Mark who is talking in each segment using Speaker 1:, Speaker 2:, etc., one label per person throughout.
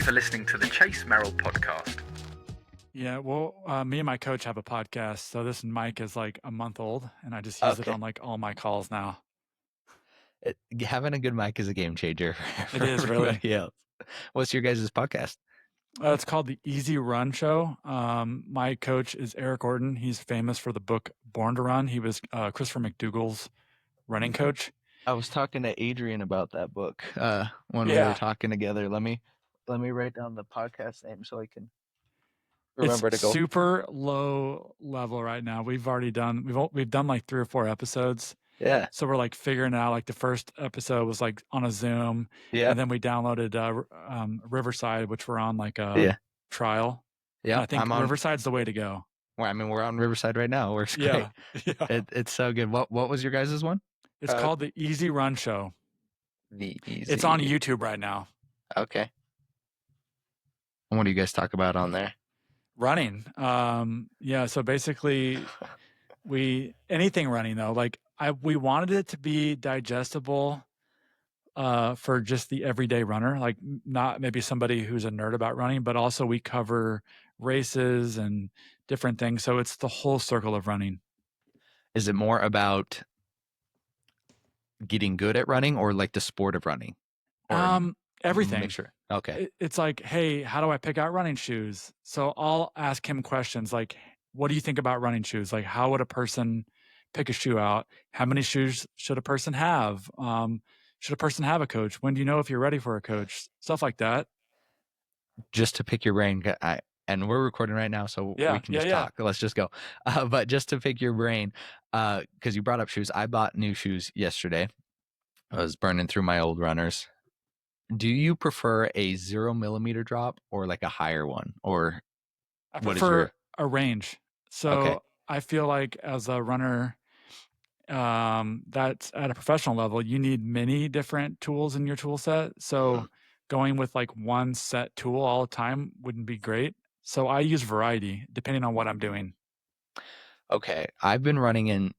Speaker 1: for listening to the Chase Merrill podcast.
Speaker 2: Yeah, well, me and my coach have a podcast, so this mic is like a month old, and I just use it on like all my calls now.
Speaker 3: Having a good mic is a game changer for
Speaker 2: It is, really.
Speaker 3: everybody else. What's your guys' podcast?
Speaker 2: It's called the Easy Run Show. My coach is Eric Orton. He's famous for the book Born to Run. He was Christopher McDougall's running coach.
Speaker 3: I was talking to Adrian about that book when we were talking together. Let me write down the podcast name so I can remember
Speaker 2: It's
Speaker 3: to go.
Speaker 2: super low level right now. We've done like 3 or 4 episodes.
Speaker 3: Yeah.
Speaker 2: So we're like figuring out, like the first episode was like on a Zoom.
Speaker 3: Yeah.
Speaker 2: And then we downloaded Riverside, which we're on like a trial.
Speaker 3: Yeah.
Speaker 2: And I think Riverside's the way to go.
Speaker 3: Well, I mean, we're on Riverside right now. It works great.
Speaker 2: Yeah.
Speaker 3: It's so good. What was your guys' one?
Speaker 2: It's called the Easy Run Show. It's on YouTube right now.
Speaker 3: Okay. And what do you guys talk about on there?
Speaker 2: Running. So basically anything running though. Like we wanted it to be digestible for just the everyday runner, like not maybe somebody who's a nerd about running, but also we cover races and different things. So it's the whole circle of running.
Speaker 3: Is it more about getting good at running or like the sport of running? Or
Speaker 2: everything.
Speaker 3: Mixture. Okay.
Speaker 2: It's like, hey, how do I pick out running shoes? So I'll ask him questions like, what do you think about running shoes? Like, how would a person pick a shoe out? How many shoes should a person have? Should a person have a coach? When do you know if you're ready for a coach? Stuff like that.
Speaker 3: Just to pick your brain, and we're recording right now, so we can just talk. Let's just go. But just to pick your brain, because you brought up shoes. I bought new shoes yesterday. I was burning through my old runners. Do you prefer a 0 millimeter drop or like a higher one? Or
Speaker 2: I prefer a range. So I feel like as a runner, that's at a professional level, you need many different tools in your tool set. So going with like one set tool all the time wouldn't be great. So I use variety depending on what I'm doing.
Speaker 3: Okay. I've been running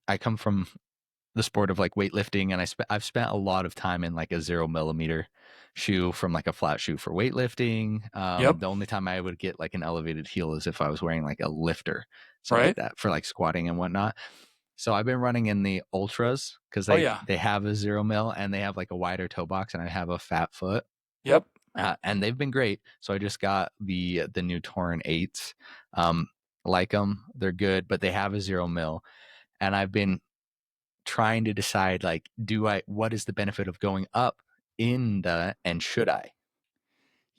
Speaker 3: I come from the sport of like weightlifting, and I've spent a lot of time in like a 0 millimeter shoe from like a flat shoe for weightlifting. The only time I would get like an elevated heel is if I was wearing like a lifter, something like that for like squatting and whatnot. So I've been running in the ultras because they have a 0 mil and they have like a wider toe box, and I have a fat foot.
Speaker 2: Yep.
Speaker 3: And they've been great. So I just got the new Torn 8s. Like them, they're good, but they have a 0 mil, and I've been trying to decide like, what is the benefit of going up and should I?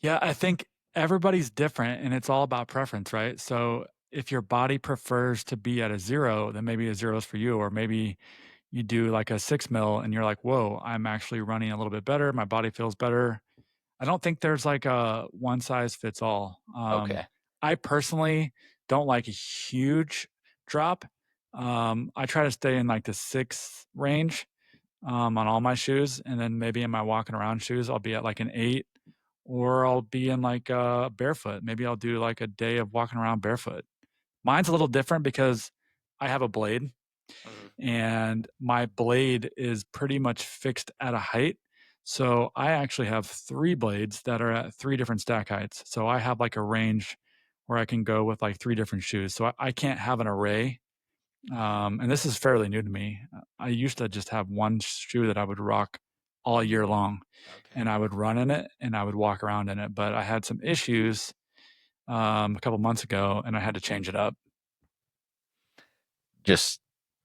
Speaker 2: Yeah, I think everybody's different and it's all about preference, right? So if your body prefers to be at a 0, then maybe a 0 is for you, or maybe you do like a 6 mil and you're like, whoa, I'm actually running a little bit better. My body feels better. I don't think there's like a one size fits all. I personally don't like a huge drop. I try to stay in like the 6 range on all my shoes. And then maybe in my walking around shoes, I'll be at like an 8, or I'll be in like barefoot. Maybe I'll do like a day of walking around barefoot. Mine's a little different because I have a blade, and my blade is pretty much fixed at a height. So I actually have 3 blades that are at 3 different stack heights. So I have like a range where I can go with like 3 different shoes. So I can't have an array. And this is fairly new to me. I used to just have one shoe that I would rock all year long, and I would run in it and I would walk around in it. But I had some issues a couple months ago, and I had to change it up.
Speaker 3: Just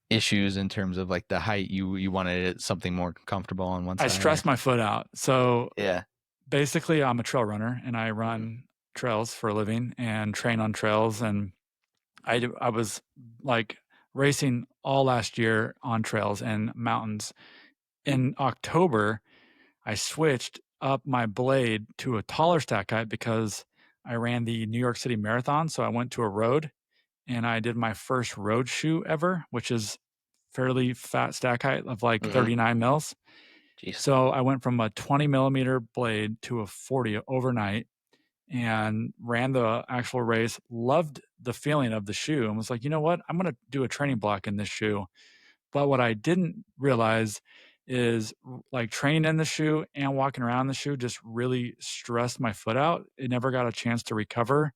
Speaker 3: issues in terms of like the height. You wanted something more comfortable on one side.
Speaker 2: I stressed my foot out. So basically I'm a trail runner, and I run trails for a living and train on trails. And I was like racing all last year on trails and mountains. In October, I switched up my blade to a taller stack height because I ran the New York City Marathon. So I went to a road, and I did my first road shoe ever, which is fairly fat stack height of like 39 mils. Jeez. So I went from a 20 millimeter blade to a 40 overnight and ran the actual race, loved the feeling of the shoe, and was like, you know what? I'm going to do a training block in this shoe. But what I didn't realize is like training in the shoe and walking around the shoe just really stressed my foot out. It never got a chance to recover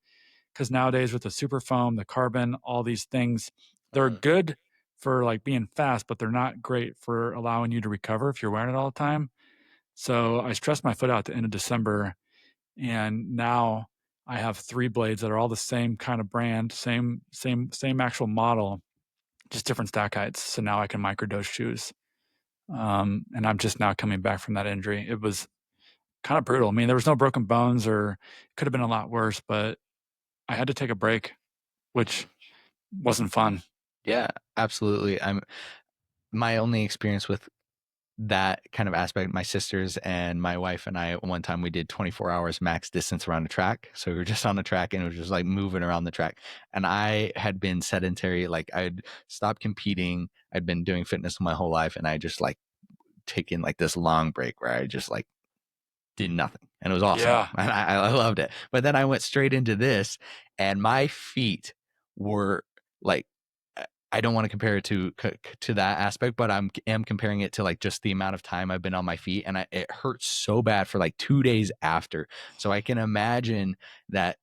Speaker 2: because nowadays with the super foam, the carbon, all these things, they're
Speaker 3: Mm.
Speaker 2: good for like being fast, but they're not great for allowing you to recover if you're wearing it all the time. So I stressed my foot out at the end of December, and now I have 3 blades that are all the same kind of brand, same actual model, just different stack heights. So now I can microdose shoes. And I'm just now coming back from that injury. It was kind of brutal. I mean, there was no broken bones, or it could have been a lot worse, but I had to take a break, which wasn't fun.
Speaker 3: Yeah, absolutely. My only experience with that kind of aspect, my sisters and my wife and I, one time we did 24 hours max distance around a track. So we were just on the track and it was just like moving around the track. And I had been sedentary, like I'd stopped competing. I'd been doing fitness my whole life. And I just like taken like this long break where I just like did nothing. And it was awesome.
Speaker 2: Yeah.
Speaker 3: And I loved it. But then I went straight into this and my feet were like, I don't want to compare it to that aspect, but am comparing it to like just the amount of time I've been on my feet, and it hurts so bad for like 2 days after. So I can imagine that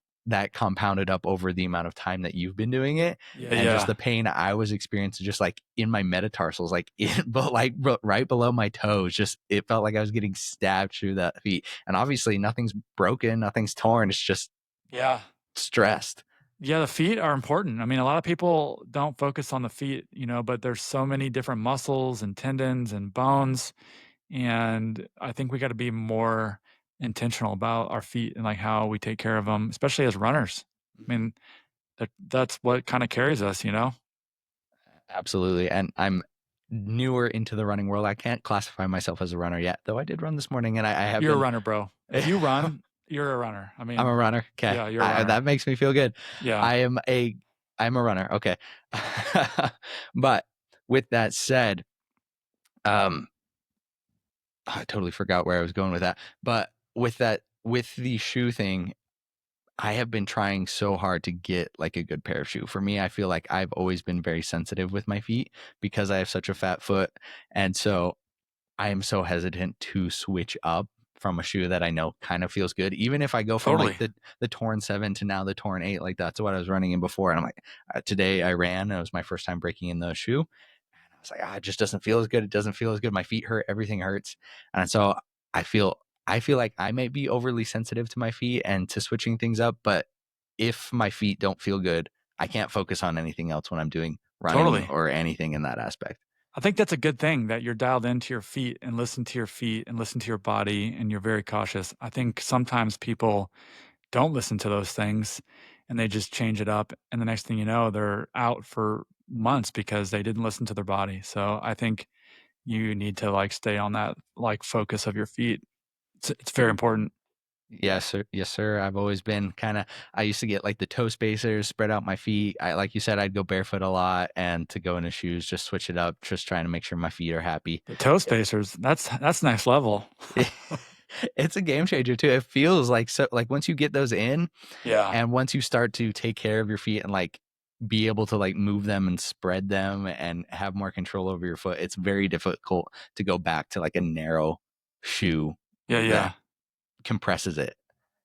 Speaker 3: compounded up over the amount of time that you've been doing it,
Speaker 2: Yeah.
Speaker 3: and just
Speaker 2: Yeah.
Speaker 3: the pain I was experiencing, just like in my metatarsals, like but like right below my toes, just it felt like I was getting stabbed through that feet. And obviously, nothing's broken, nothing's torn. It's just
Speaker 2: Yeah.
Speaker 3: stressed.
Speaker 2: Yeah, the feet are important. I mean, a lot of people don't focus on the feet, but there's so many different muscles and tendons and bones. And I think we got to be more intentional about our feet and like how we take care of them, especially as runners. I mean, that's what kind of carries us.
Speaker 3: Absolutely. And I'm newer into the running world. I can't classify myself as a runner yet, though I did run this morning and I have
Speaker 2: You're a
Speaker 3: been.
Speaker 2: runner, bro. If you run, you're a runner. I
Speaker 3: I'm a
Speaker 2: mean,
Speaker 3: runner. Okay.
Speaker 2: yeah, you're a runner.
Speaker 3: That makes me feel good.
Speaker 2: Yeah.
Speaker 3: I'm a runner. Okay. But with that said, um, I totally forgot where I was going with that. But with the shoe thing, I have been trying so hard to get like a good pair of shoe. For me, I feel like I've always been very sensitive with my feet because I have such a fat foot. And so I am so hesitant to switch up from a shoe that I know kind of feels good. Even if I go from
Speaker 2: Totally.
Speaker 3: like the Torn 7 to now the Torn 8, like that's what I was running in before. And I'm like, today I ran. It was my first time breaking in the shoe. And I was like, it just doesn't feel as good. It doesn't feel as good. My feet hurt. Everything hurts. And so I feel like I might be overly sensitive to my feet and to switching things up. But if my feet don't feel good, I can't focus on anything else when I'm doing running
Speaker 2: Totally.
Speaker 3: or anything in that aspect.
Speaker 2: I think that's a good thing that you're dialed into your feet and listen to your feet and listen to your body and you're very cautious. I think sometimes people don't listen to those things and they just change it up. And the next thing you know, they're out for months because they didn't listen to their body. So I think you need to like stay on that like focus of your feet. It's very important.
Speaker 3: Yes, sir. Yes, sir. I've always been I used to get like the toe spacers, spread out my feet. Like you said, I'd go barefoot a lot and to go into shoes, just switch it up, just trying to make sure my feet are happy.
Speaker 2: The toe spacers, that's next level.
Speaker 3: It's a game changer too. It feels like like once you get those in
Speaker 2: Yeah.
Speaker 3: and once you start to take care of your feet and like be able to like move them and spread them and have more control over your foot, it's very difficult to go back to like a narrow shoe
Speaker 2: Yeah.
Speaker 3: that
Speaker 2: Yeah.
Speaker 3: compresses it.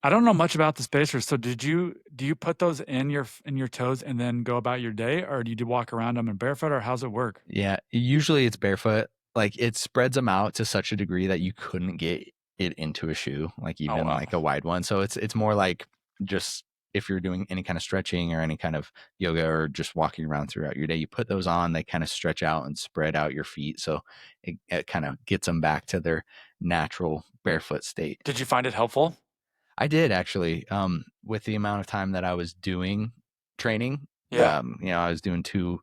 Speaker 2: I don't know much about the spacers. So do you put those in your toes and then go about your day, or do you walk around them in barefoot, or how's it work?
Speaker 3: Yeah, usually it's barefoot. Like it spreads them out to such a degree that you couldn't get it into a shoe, like
Speaker 2: Oh
Speaker 3: even
Speaker 2: wow.
Speaker 3: like a wide one. So it's more like just if you're doing any kind of stretching or any kind of yoga or just walking around throughout your day, you put those on, they kind of stretch out and spread out your feet. So it kind of gets them back to their natural barefoot state.
Speaker 2: Did you find it helpful?
Speaker 3: I did actually, with the amount of time that I was doing training.
Speaker 2: Yeah.
Speaker 3: I was doing 2-3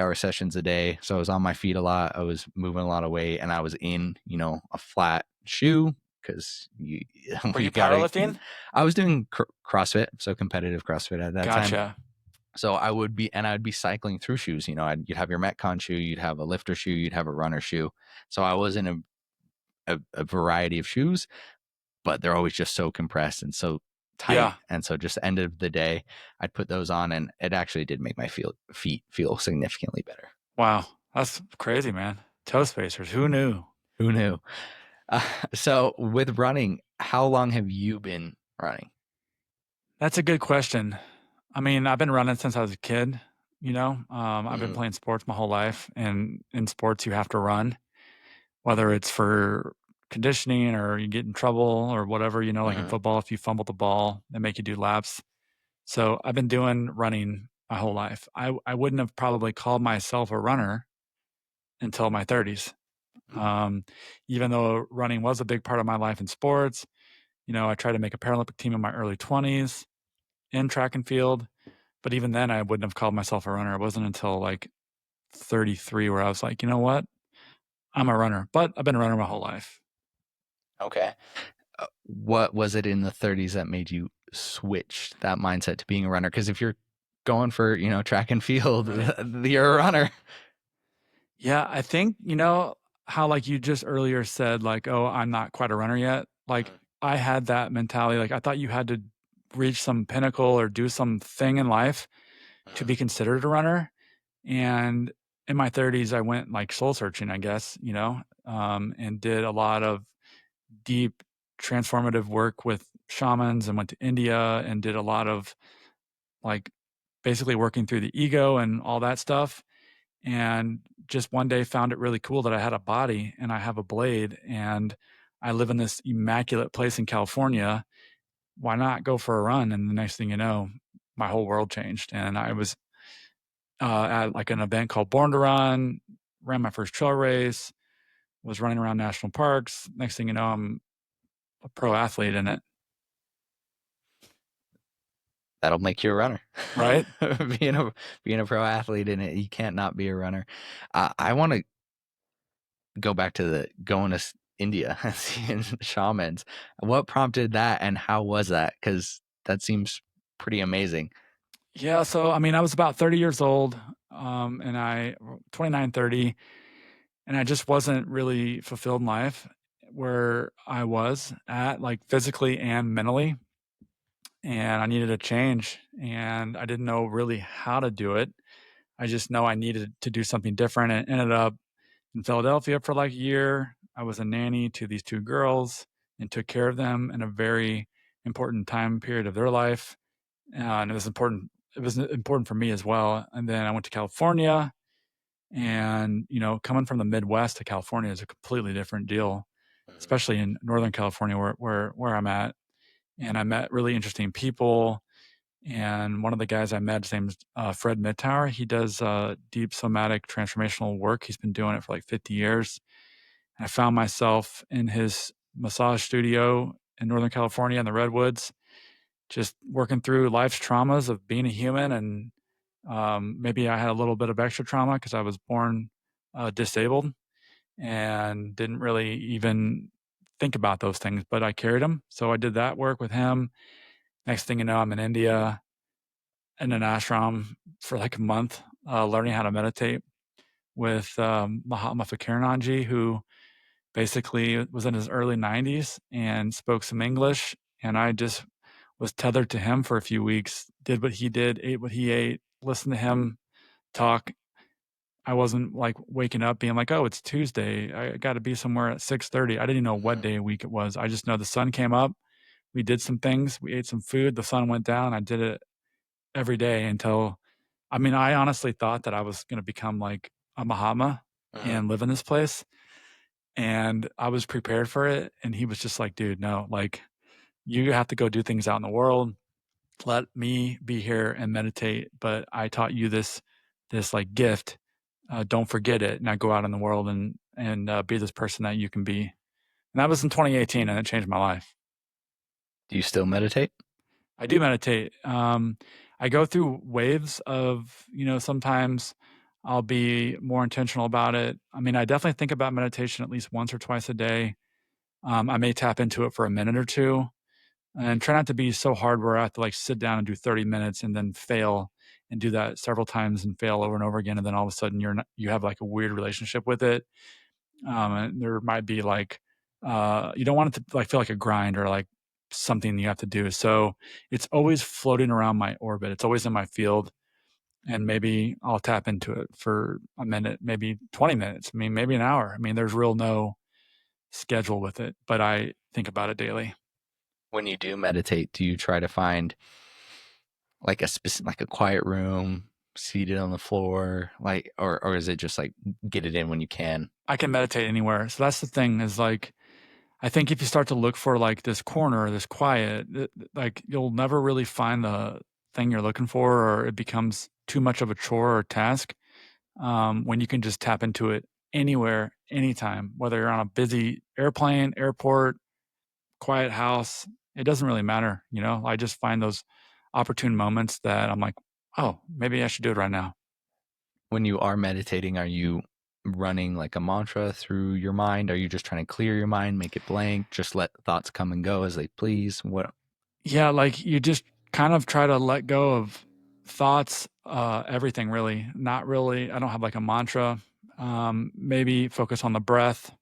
Speaker 3: hour sessions a day. So I was on my feet a lot. I was moving a lot of weight and I was in, a flat shoe because
Speaker 2: Were you powerlifting?
Speaker 3: I was doing CrossFit. So competitive CrossFit at that time.
Speaker 2: Gotcha.
Speaker 3: So I'd be cycling through shoes, you'd have your Metcon shoe, you'd have a lifter shoe, you'd have a runner shoe. So I was in a variety of shoes, but they're always just so compressed and so tight.
Speaker 2: Yeah.
Speaker 3: And so just end of the day, I'd put those on and it actually did make my feet feel significantly better.
Speaker 2: Wow. That's crazy, man. Toe spacers. Who knew?
Speaker 3: Who knew? Uh, so with running, how long have you been running?
Speaker 2: That's a good question. I mean, I've been running since I was a kid. I've been
Speaker 3: Mm-hmm.
Speaker 2: playing sports my whole life, and in sports you have to run, whether it's for conditioning or you get in trouble or whatever. Like in
Speaker 3: Mm-hmm.
Speaker 2: football, if you fumble the ball, they make you do laps. So I've been doing running my whole life. I wouldn't have probably called myself a runner until my 30s. Um, Even though running was a big part of my life in sports, I tried to make a Paralympic team in my early 20s in track and field. But even then, I wouldn't have called myself a runner. It wasn't until like 33 where I was like, you know what? I'm a runner, but I've been a runner my whole life.
Speaker 3: Okay. What was it in the 30s that made you switch that mindset to being a runner? Because if you're going for, track and field,
Speaker 2: Right.
Speaker 3: you're a runner.
Speaker 2: Yeah, I think, how like you just earlier said, like, oh, I'm not quite a runner yet. Like I had that mentality. Like I thought you had to reach some pinnacle or do something in life to be considered a runner. And in my 30s, I went like soul searching, I guess, and did a lot of deep transformative work with shamans and went to India and did a lot of like basically working through the ego and all that stuff. And just one day found it really cool that I had a body and I have a blade and I live in this immaculate place in California. Why not go for a run? And the next thing you know, my whole world changed. And I was at like an event called Born to Run, ran my first trail race, was running around national parks. Next thing you know, I'm a pro athlete in it.
Speaker 3: That'll make you a runner.
Speaker 2: Right?
Speaker 3: being a being a pro athlete in it, you can't not be a runner. I want to go back to the going to India and seeing shamans. What prompted that, and how was that? Because that seems pretty amazing.
Speaker 2: Yeah. So, I mean, I was about 30 years old, and 29, 30, and I just wasn't really fulfilled in life where I was at, like physically and mentally. And I needed a change, and I didn't know really how to do it. I just know I needed to do something different, and ended up in Philadelphia for like a year. I was a nanny to these two girls and took care of them in a very important time period of their life. And it was important. It was important for me as well. And then I went to California, and coming from the Midwest to California is a completely different deal, especially in Northern California where I'm at. And I met really interesting people. And one of the guys I met, his name's Fred Mittauer. He does deep somatic transformational work. He's been doing it for like 50 years. I found myself in his massage studio in Northern California in the Redwoods, just working through life's traumas of being a human. And maybe I had a little bit of extra trauma because I was born disabled and didn't really even think about those things, but I carried them. So I did that work with him. Next thing you know, I'm in India in an ashram for like a month, learning how to meditate with Mahatma Fakirananji, who basically was in his early 90s and spoke some English. And I just was tethered to him for a few weeks, did what he did, ate what he ate, listened to him talk. I wasn't like waking up being like, oh, it's Tuesday. I got to be somewhere at 6:30. I didn't even know what day of week it was. I just know the sun came up. We did some things. We ate some food. The sun went down. I did it every day until, I mean, I honestly thought that I was going to become like a Mahatma and live in this place. And I was prepared for it. And he was just like, dude, no, like you have to go do things out in the world. Let me be here and meditate. But I taught you this like gift. Don't forget it. Now go out in the world and be this person that you can be. And that was in 2018, and it changed my life.
Speaker 3: Do you still meditate?
Speaker 2: I do meditate. I go through waves of, sometimes I'll be more intentional about it. I mean, I definitely think about meditation at least once or twice a day. I may tap into it for a minute or two and try not to be so hard where I have to like sit down and do 30 minutes and then fail and do that several times and fail over and over again. And then all of a sudden you have like a weird relationship with it. And there might be like, you don't want it to like feel like a grind or like something you have to do. So it's always floating around my orbit. It's always in my field. And maybe I'll tap into it for a minute, maybe 20 minutes. I mean, maybe an hour. I mean, there's real no schedule with it, but I think about it daily.
Speaker 3: When you do meditate, do you try to find like a quiet room, seated on the floor, like, or is it just like get it in when you can?
Speaker 2: I can meditate anywhere. So that's the thing is like, I think if you start to look for like this corner, this quiet, like you'll never really find the thing you're looking for, or it becomes too much of a chore or task. When you can just tap into it anywhere, anytime, whether you're on a busy airplane, airport, quiet house, it doesn't really matter. I just find those opportune moments that I'm like, oh, maybe I should do it right now.
Speaker 3: When you are meditating, are you running like a mantra through your mind? Are you just trying to clear your mind, make it blank, just let thoughts come and go as they please? What?
Speaker 2: Yeah, like you just kind of try to let go of thoughts, everything really. Not really. I don't have like a mantra. Maybe focus on the breath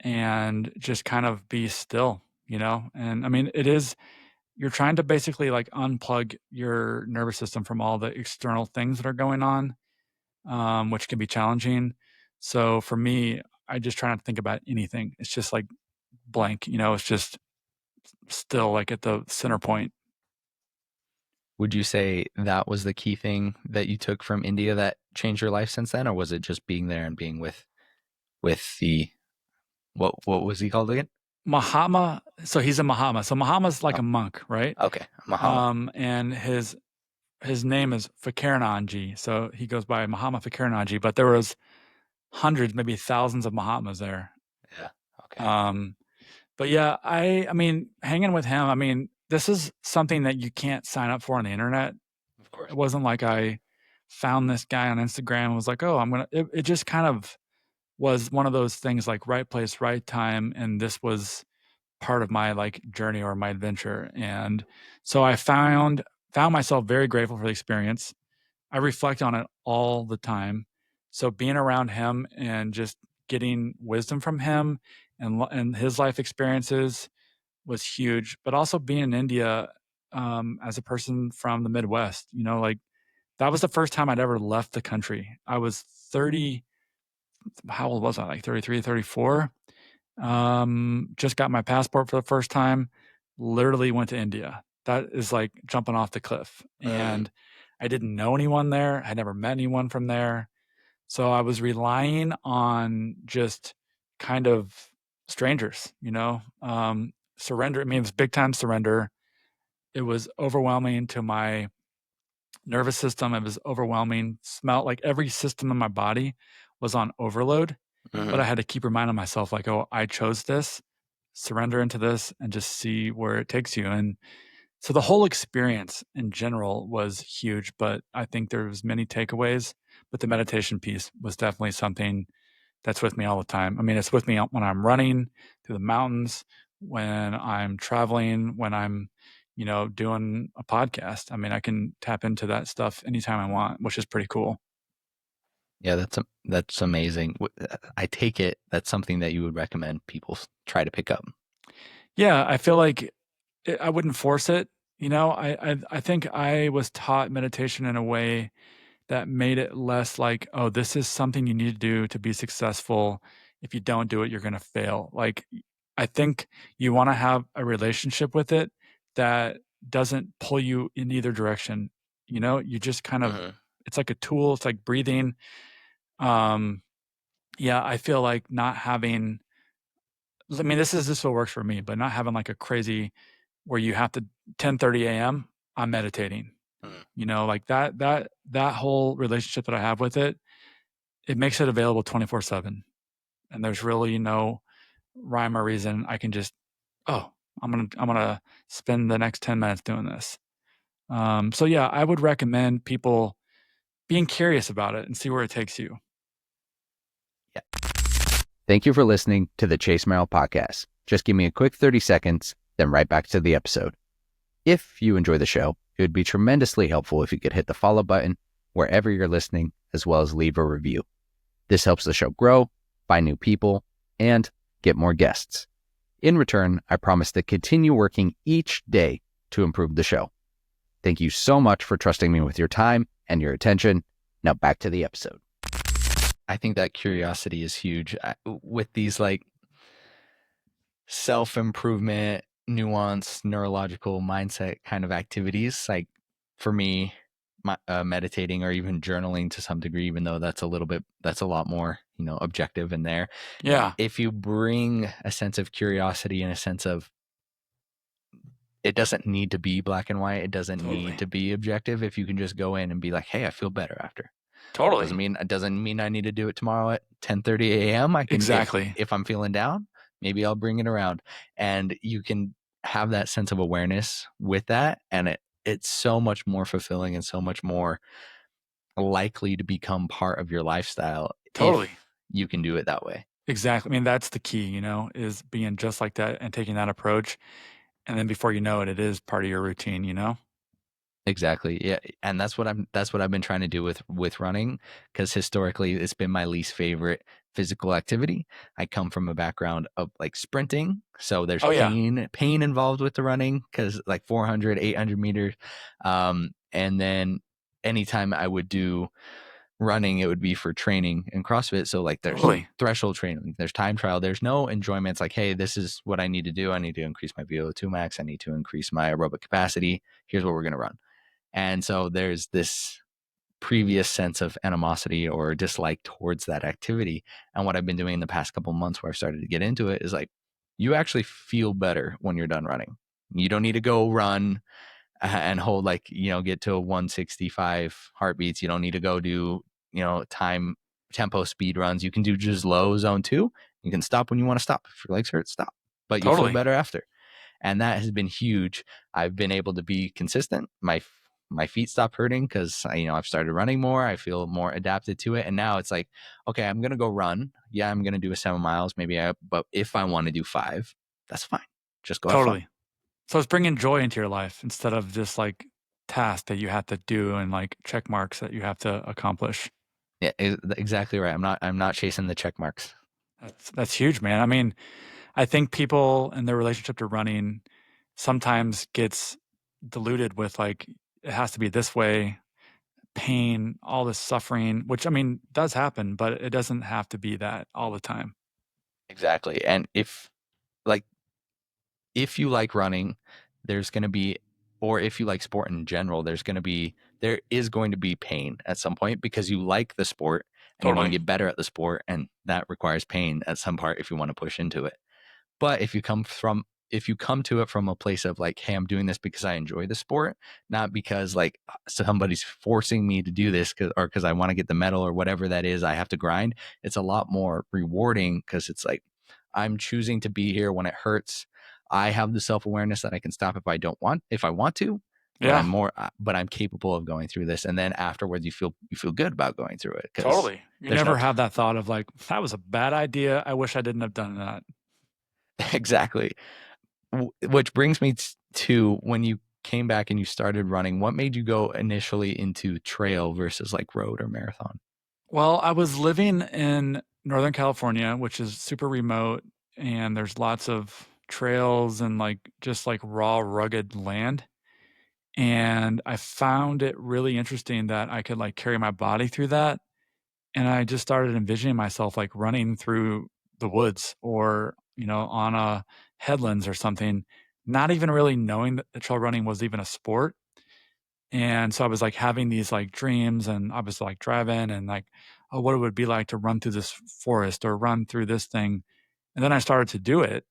Speaker 2: and just kind of be still, And I mean, you're trying to basically like unplug your nervous system from all the external things that are going on, which can be challenging. So for me, I just try not to think about anything. It's just like blank, it's just still like at the center point.
Speaker 3: Would you say that was the key thing that you took from India that changed your life since then, or was it just being there and being with the what was he called again?
Speaker 2: Mahatma. So he's a Mahatma. So Mahatma's like a monk, right?
Speaker 3: Okay, Muhammad.
Speaker 2: And his name is Fakirnanji. So he goes by Mahatma Fakirnanji, but there was hundreds, maybe thousands of Mahatmas there.
Speaker 3: Yeah. Okay.
Speaker 2: But yeah, I mean, hanging with him, I mean, this is something that you can't sign up for on the internet.
Speaker 3: Of course.
Speaker 2: It wasn't like I found this guy on Instagram and was like, oh, it just kind of was one of those things like right place, right time. And this was part of my like journey or my adventure. And so I found myself very grateful for the experience. I reflect on it all the time. So being around him and just getting wisdom from him and his life experiences was huge. But also being in India, as a person from the Midwest, like that was the first time I'd ever left the country. I was 30. How old was I? Like 33, 34. Just got my passport for the first time. Literally went to India. That is like jumping off the cliff. And I didn't know anyone there. I never met anyone from there. So I was relying on just kind of strangers, surrender. I mean, it was big time surrender. It was overwhelming to my nervous system. It was overwhelming. Smell like every system in my body was on overload, but I had to keep reminding myself like, oh, I chose this, surrender into this and just see where it takes you. And so the whole experience in general was huge, but I think there was many takeaways, but the meditation piece was definitely something that's with me all the time. I mean, it's with me when I'm running through the mountains, when I'm traveling, when I'm, doing a podcast. I mean, I can tap into that stuff anytime I want, which is pretty cool.
Speaker 3: Yeah, that's amazing. I take it that's something that you would recommend people try to pick up.
Speaker 2: Yeah, I feel like I wouldn't force it. I think I was taught meditation in a way that made it less like, oh, this is something you need to do to be successful. If you don't do it, you're going to fail. Like, I think you want to have a relationship with it that doesn't pull you in either direction. You just kind of, it's like a tool. It's like breathing. Yeah, I feel like not having, I mean, this is what works for me, but not having like a crazy where you have to 10:30 a.m. I'm meditating. Like that whole relationship that I have with it, it makes it available 24/7. And there's really no rhyme or reason. I can just, oh, I'm gonna spend the next 10 minutes doing this. So yeah, I would recommend people being curious about it and see where it takes you.
Speaker 3: Yeah. Thank you for listening to the Chase Merrill podcast. Just give me a quick 30 seconds, then right back to the episode. If you enjoy the show, it would be tremendously helpful if you could hit the follow button wherever you're listening, as well as leave a review. This helps the show grow, find new people, and get more guests. In return, I promise to continue working each day to improve the show. Thank you so much for trusting me with your time and your attention. Now back to the episode. I think that curiosity is huge with these, like, self-improvement, nuance, neurological mindset kind of activities. Like for me, meditating or even journaling to some degree, even though that's a lot more, objective in there.
Speaker 2: Yeah,
Speaker 3: If you bring a sense of curiosity and a sense of, it doesn't need to be black and white. It doesn't need
Speaker 2: totally.
Speaker 3: to be objective. If you can just go in and be like, hey, I feel better after.
Speaker 2: Totally.
Speaker 3: It doesn't mean I need to do it tomorrow at 10:30 a.m. I can,
Speaker 2: Exactly.
Speaker 3: if I'm feeling down, maybe I'll bring it around, and you can have that sense of awareness with that, and it's so much more fulfilling and so much more likely to become part of your lifestyle
Speaker 2: Totally.
Speaker 3: if you can do it that way.
Speaker 2: Exactly. I mean, that's the key, is being just like that and taking that approach. And then before you know it, it is part of your routine.
Speaker 3: Exactly. Yeah, and that's what I've been trying to do with running, because historically it's been my least favorite physical activity. I come from a background of like sprinting, so there's
Speaker 2: Oh, yeah.
Speaker 3: pain involved with the running, cuz like 400, 800 meters, and then anytime I would do running, it would be for training and CrossFit. So like there's
Speaker 2: Totally.
Speaker 3: threshold training, there's time trial, there's no enjoyment. It's like, hey, this is what I need to do. I need to increase my VO2 max. I need to increase my aerobic capacity. Here's what we're going to run. And so there's this previous sense of animosity or dislike towards that activity. And what I've been doing in the past couple of months where I've started to get into it is like, you actually feel better when you're done running. You don't need to go run and hold like, get to a 165 heartbeats. You don't need to go do, time tempo speed runs. You can do just low zone 2. You can stop when you want to stop. If your legs hurt, stop. But you'll feel
Speaker 2: Totally.
Speaker 3: better after. And that has been huge. I've been able to be consistent. My feet stop hurting because I've started running more. I feel more adapted to it, and now it's like, okay, I'm gonna go run. Yeah, I'm gonna do a 7 miles, but if I want to do 5, that's fine. Just go have fun.
Speaker 2: Totally. So it's bringing joy into your life instead of just like tasks that you have to do and like check marks that you have to accomplish.
Speaker 3: Yeah, exactly right. I'm not chasing the check marks.
Speaker 2: That's huge, man. I mean, I think people and their relationship to running sometimes gets diluted with like it has to be this way, pain, all this suffering, which I mean does happen, but it doesn't have to be that all the time.
Speaker 3: Exactly. And like if you like running, there's going to be, or if you like sport in general, there is going to be pain at some point because you like the sport and you want to
Speaker 2: Totally.
Speaker 3: get better at the sport, and that requires pain at some part if you want to push into it. But if you come to it from a place of like, hey, I'm doing this because I enjoy the sport, not because like somebody's forcing me to do this or because I want to get the medal or whatever that is, I have to grind. It's a lot more rewarding because it's like, I'm choosing to be here when it hurts. I have the self-awareness that I can stop if I want to, but
Speaker 2: Yeah,
Speaker 3: I'm capable of going through this. And then afterwards you feel good about going through it because
Speaker 2: totally. You
Speaker 3: there's no
Speaker 2: never have that thought of like, that was a bad idea. I wish I didn't have done that.
Speaker 3: exactly. Which brings me to when you came back and you started running, what made you go initially into trail versus like road or marathon?
Speaker 2: Well, I was living in Northern California, which is super remote, and there's lots of trails and like just like raw, rugged land. And I found it really interesting that I could like carry my body through that. And I just started envisioning myself like running through the woods or, on a headlands or something, not even really knowing that the trail running was even a sport. And so I was like having these like dreams and I was like driving and like, oh, what it would be like to run through this forest or run through this thing. And then I started to do it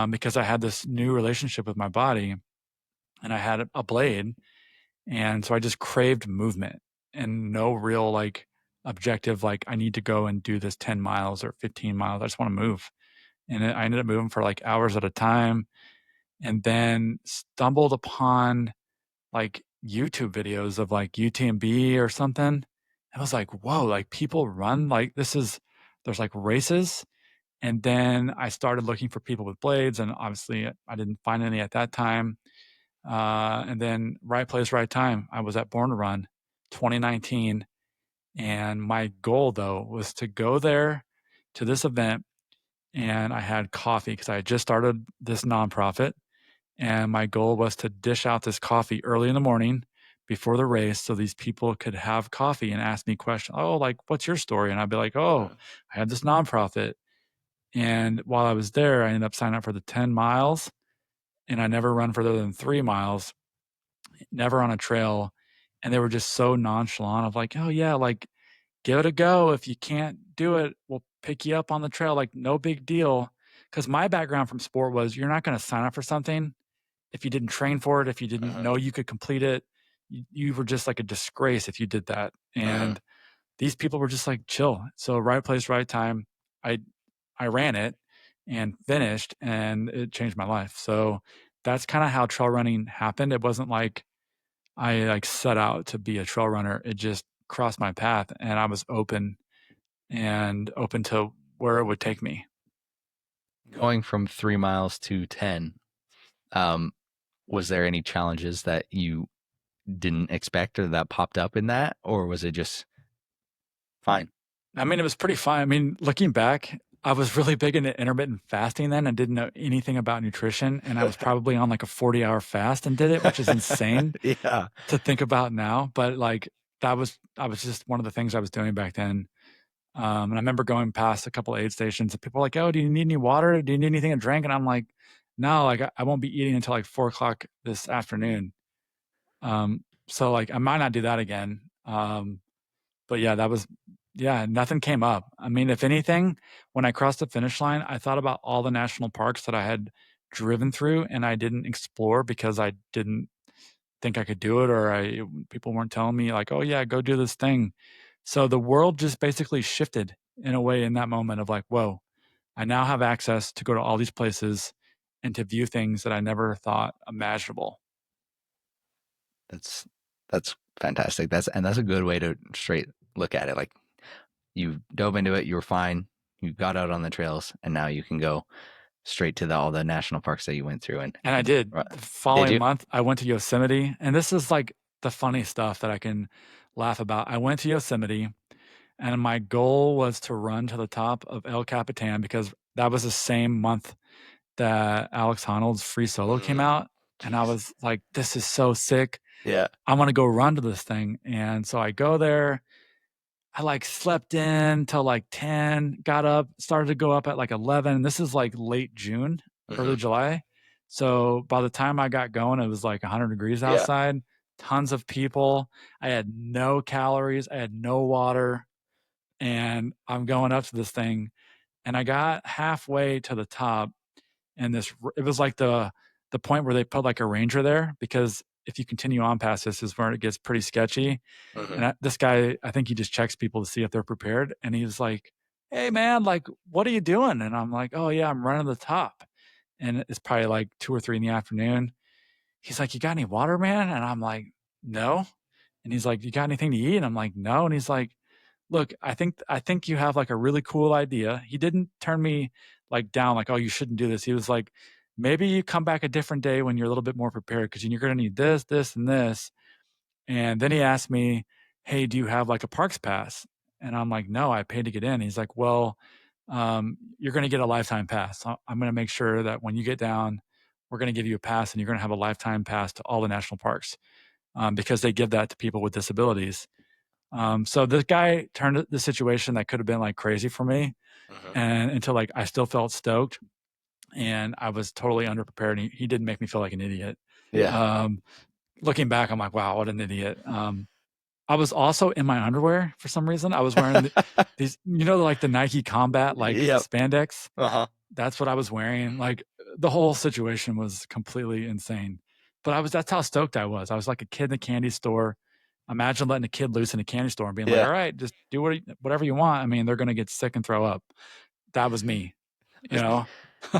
Speaker 2: because I had this new relationship with my body and I had a blade. And so I just craved movement and no real like objective, like I need to go and do this 10 miles or 15 miles. I just want to move. And I ended up moving for like hours at a time and then stumbled upon like YouTube videos of like UTMB or something. I was like, whoa, like people run like there's like races. And then I started looking for people with blades, and obviously I didn't find any at that time. And then right place, right time. I was at Born to Run 2019. And my goal though was to go there to this event. And I had coffee because I had just started this nonprofit. And my goal was to dish out this coffee early in the morning before the race so these people could have coffee and ask me questions. Oh, like, what's your story? And I'd be like, oh, I had this nonprofit. And while I was there, I ended up signing up for the 10 miles, and I never run further than 3 miles, never on a trail. And they were just so nonchalant of like, "Oh, yeah, like, give it a go. If you can't do it, we'll pick you up on the trail, like, no big deal." Because my background from sport was you're not gonna sign up for something if you didn't train for it, if you didn't
Speaker 3: Mhm.
Speaker 2: know you could complete it. You were just like a disgrace if you did that.
Speaker 3: Mhm.
Speaker 2: And these people were just like, chill. So right place, right time. I I ran it and finished, and it changed my life. So that's kind of how trail running happened. It wasn't like I like set out to be a trail runner. It just crossed my path, and I was open to where it would take me.
Speaker 3: Going from 3 miles to 10, um, was there any challenges that you didn't expect or that popped up in that, or was it just fine?
Speaker 2: I mean, it was pretty fun. I mean, looking back, I was really big into intermittent fasting then and didn't know anything about nutrition. And I was probably on like a 40-hour fast and did it, which is insane
Speaker 3: Yeah.
Speaker 2: to think about now. But like I was just one of the things I was doing back then. And I remember going past a couple of aid stations and people were like, "Oh, do you need any water? Do you need anything to drink?" And I'm like, "No, like I won't be eating until like 4 o'clock this afternoon." So like I might not do that again. But yeah, nothing came up. I mean, if anything, when I crossed the finish line, I thought about all the national parks that I had driven through and I didn't explore because I didn't think I could do it, or people weren't telling me like, "Oh yeah, go do this thing." So the world just basically shifted in a way in that moment of like, "Whoa, I now have access to go to all these places and to view things that I never thought imaginable."
Speaker 3: That's that's fantastic. That's a good way to straight look at it. Like, you dove into it, you were fine, you got out on the trails, and now you can go straight to all the national parks that you went through. And
Speaker 2: And I did.
Speaker 3: right,
Speaker 2: The
Speaker 3: did
Speaker 2: following
Speaker 3: you?
Speaker 2: month, I went to Yosemite, and this is like the funny stuff that I can laugh about. I went to Yosemite, and my goal was to run to the top of El Capitan because that was the same month that Alex Honnold's Free Solo came
Speaker 3: Mm,
Speaker 2: out. And I
Speaker 3: jeez.
Speaker 2: was like, this is so sick.
Speaker 3: Yeah.
Speaker 2: I want to go run to this thing. And so I go there. I like slept in till like 10, got up, started to go up at like 11. This is like late June,
Speaker 3: Hmm.
Speaker 2: early July. So by the time I got going, it was like 100 degrees
Speaker 3: Yeah.
Speaker 2: outside, tons of people. I had no calories, I had no water, and I'm going up to this thing. And I got halfway to the top, and it was like the point where they put like a ranger there because if you continue on past this is where it gets pretty sketchy.
Speaker 3: Hmm.
Speaker 2: And this guy, I think he just checks people to see if they're prepared. And he was like, "Hey, man, like, what are you doing?" And I'm like, "Oh, yeah, I'm running the top." And it's probably like 2 or 3 in the afternoon. He's like, "You got any water, man?" And I'm like, "No." And he's like, "You got anything to eat?" And I'm like, "No." And he's like, "Look, I think you have like a really cool idea." He didn't turn me like down, like, "Oh, you shouldn't do this." He was like, "Maybe you come back a different day when you're a little bit more prepared because you're going to need this, this, and this." And then he asked me, "Hey, do you have like a parks pass?" And I'm like, "No, I paid to get in." He's like, "Well, you're going to get a lifetime pass. I'm going to make sure that when you get down, we're going to give you a pass and you're going to have a lifetime pass to all the national parks because they give that to people with disabilities." So this guy turned the situation that could have been like crazy for me
Speaker 3: Hmm.
Speaker 2: and until like I still felt stoked and I was totally underprepared. And he didn't make me feel like an idiot.
Speaker 3: Yeah.
Speaker 2: Um, Looking back, I'm like, wow, what an idiot. I was also in my underwear for some reason. I was wearing these, like the Nike Combat, like
Speaker 3: Yep.
Speaker 2: spandex.
Speaker 3: Uh-huh.
Speaker 2: That's what I was wearing. Like the whole situation was completely insane. But that's how stoked I was. I was like a kid in a candy store. Imagine letting a kid loose in a candy store and being like,
Speaker 3: Yeah.
Speaker 2: all right, just do whatever you want. I mean, they're going to get sick and throw up. That was me, you know?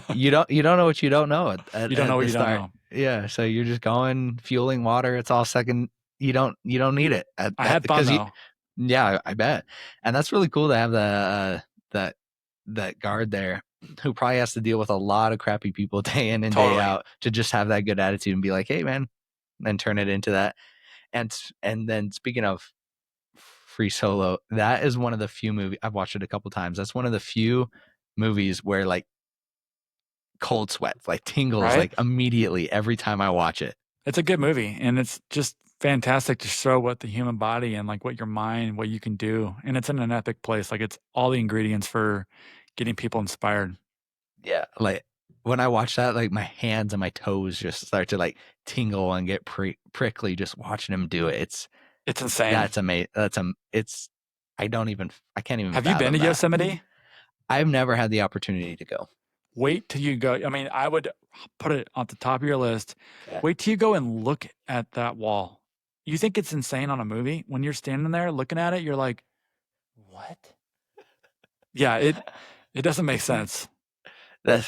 Speaker 3: You don't know what you don't know
Speaker 2: You don't know
Speaker 3: at
Speaker 2: what
Speaker 3: the
Speaker 2: you don't
Speaker 3: start.
Speaker 2: know.
Speaker 3: Yeah, so you're just going, fueling water. It's all second. You don't need it
Speaker 2: I had fun
Speaker 3: because you.
Speaker 2: though.
Speaker 3: Yeah, I bet, and that's really cool to have that that guard there who probably has to deal with a lot of crappy people day in and day
Speaker 2: Totally.
Speaker 3: out to just have that good attitude and be like, hey man, and turn it into that. And then speaking of Free Solo, that is one of the few movies I've watched it a couple times. That's one of the few movies where like cold sweats, like tingles,
Speaker 2: Right?
Speaker 3: like immediately every time I watch it.
Speaker 2: It's a good movie, and it's just fantastic to show what the human body and like what your mind, what you can do. And it's in an epic place. Like it's all the ingredients for getting people inspired.
Speaker 3: Yeah, like when I watch that, like my hands and my toes just start to like tingle and get prickly just watching him do it.
Speaker 2: It's insane.
Speaker 3: That's amazing. It's I can't even
Speaker 2: Have you been
Speaker 3: fathom
Speaker 2: to
Speaker 3: that.
Speaker 2: Yosemite?
Speaker 3: I've never had the opportunity to go.
Speaker 2: Wait till you go. I mean, I would put it on the top of your list.
Speaker 3: Yeah.
Speaker 2: Wait till you go and look at that wall. You think it's insane on a movie? When you're standing there looking at it, you're like, what? Yeah, it doesn't make sense.
Speaker 3: That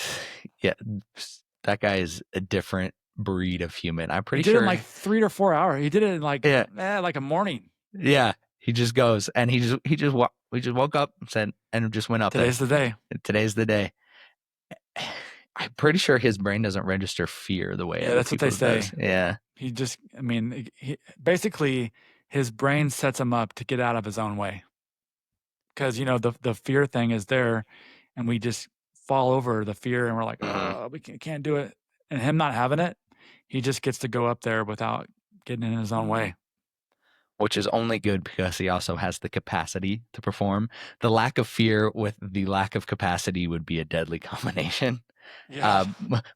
Speaker 3: guy is a different breed of human. I'm pretty
Speaker 2: He did
Speaker 3: sure
Speaker 2: it in like 3 or 4 hours. He did it in like like a morning.
Speaker 3: Yeah, he just goes and we just woke up and just went up
Speaker 2: Today's the day.
Speaker 3: Today's the day. I'm pretty sure his brain doesn't register fear the way
Speaker 2: that's what they say.
Speaker 3: Does. Yeah.
Speaker 2: He just, I mean, basically his brain sets him up to get out of his own way. Because, the fear thing is there and we just fall over the fear and we're like, oh, we can't do it. And him not having it, he just gets to go up there without getting in his own way.
Speaker 3: Which is only good because he also has the capacity to perform. The lack of fear with the lack of capacity would be a deadly combination.
Speaker 2: Yeah.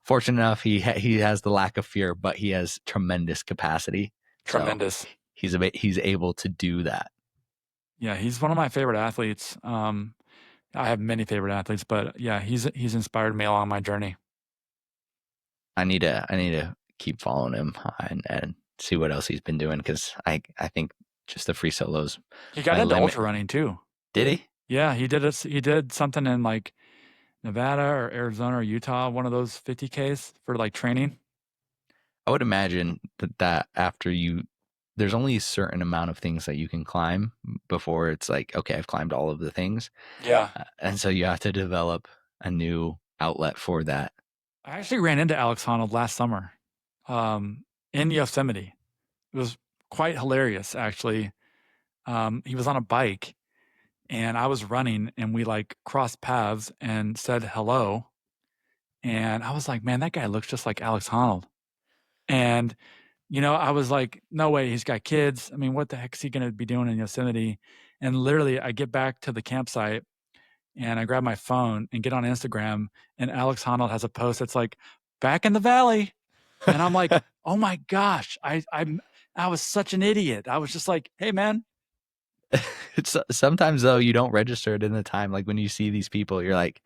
Speaker 3: Fortunate enough, he has the lack of fear, but he has tremendous capacity.
Speaker 2: Tremendous.
Speaker 3: So he's able to do that.
Speaker 2: Yeah, he's one of my favorite athletes. I have many favorite athletes, but yeah, he's inspired me along my journey.
Speaker 3: I need to keep following him and see what else he's been doing because I think just the free solos.
Speaker 2: He got into ultra running too.
Speaker 3: Did he?
Speaker 2: Yeah, he did. He did something in like Nevada or Arizona or Utah, one of those 50Ks for like training.
Speaker 3: I would imagine that after there's only a certain amount of things that you can climb before it's like, okay, I've climbed all of the things.
Speaker 2: Yeah.
Speaker 3: And so you have to develop a new outlet for that.
Speaker 2: I actually ran into Alex Honnold last summer in Yosemite. It was quite hilarious, actually. He was on a bike and I was running and we like crossed paths and said hello. And I was like, man, that guy looks just like Alex Honnold. And, I was like, no way, he's got kids. I mean, what the heck is he going to be doing in Yosemite? And literally, I get back to the campsite and I grab my phone and get on Instagram, and Alex Honnold has a post that's like, back in the valley. And I'm like, oh my gosh, I was such an idiot. I was just like, hey, man.
Speaker 3: Sometimes though you don't register it in the time. Like when you see these people, you're like,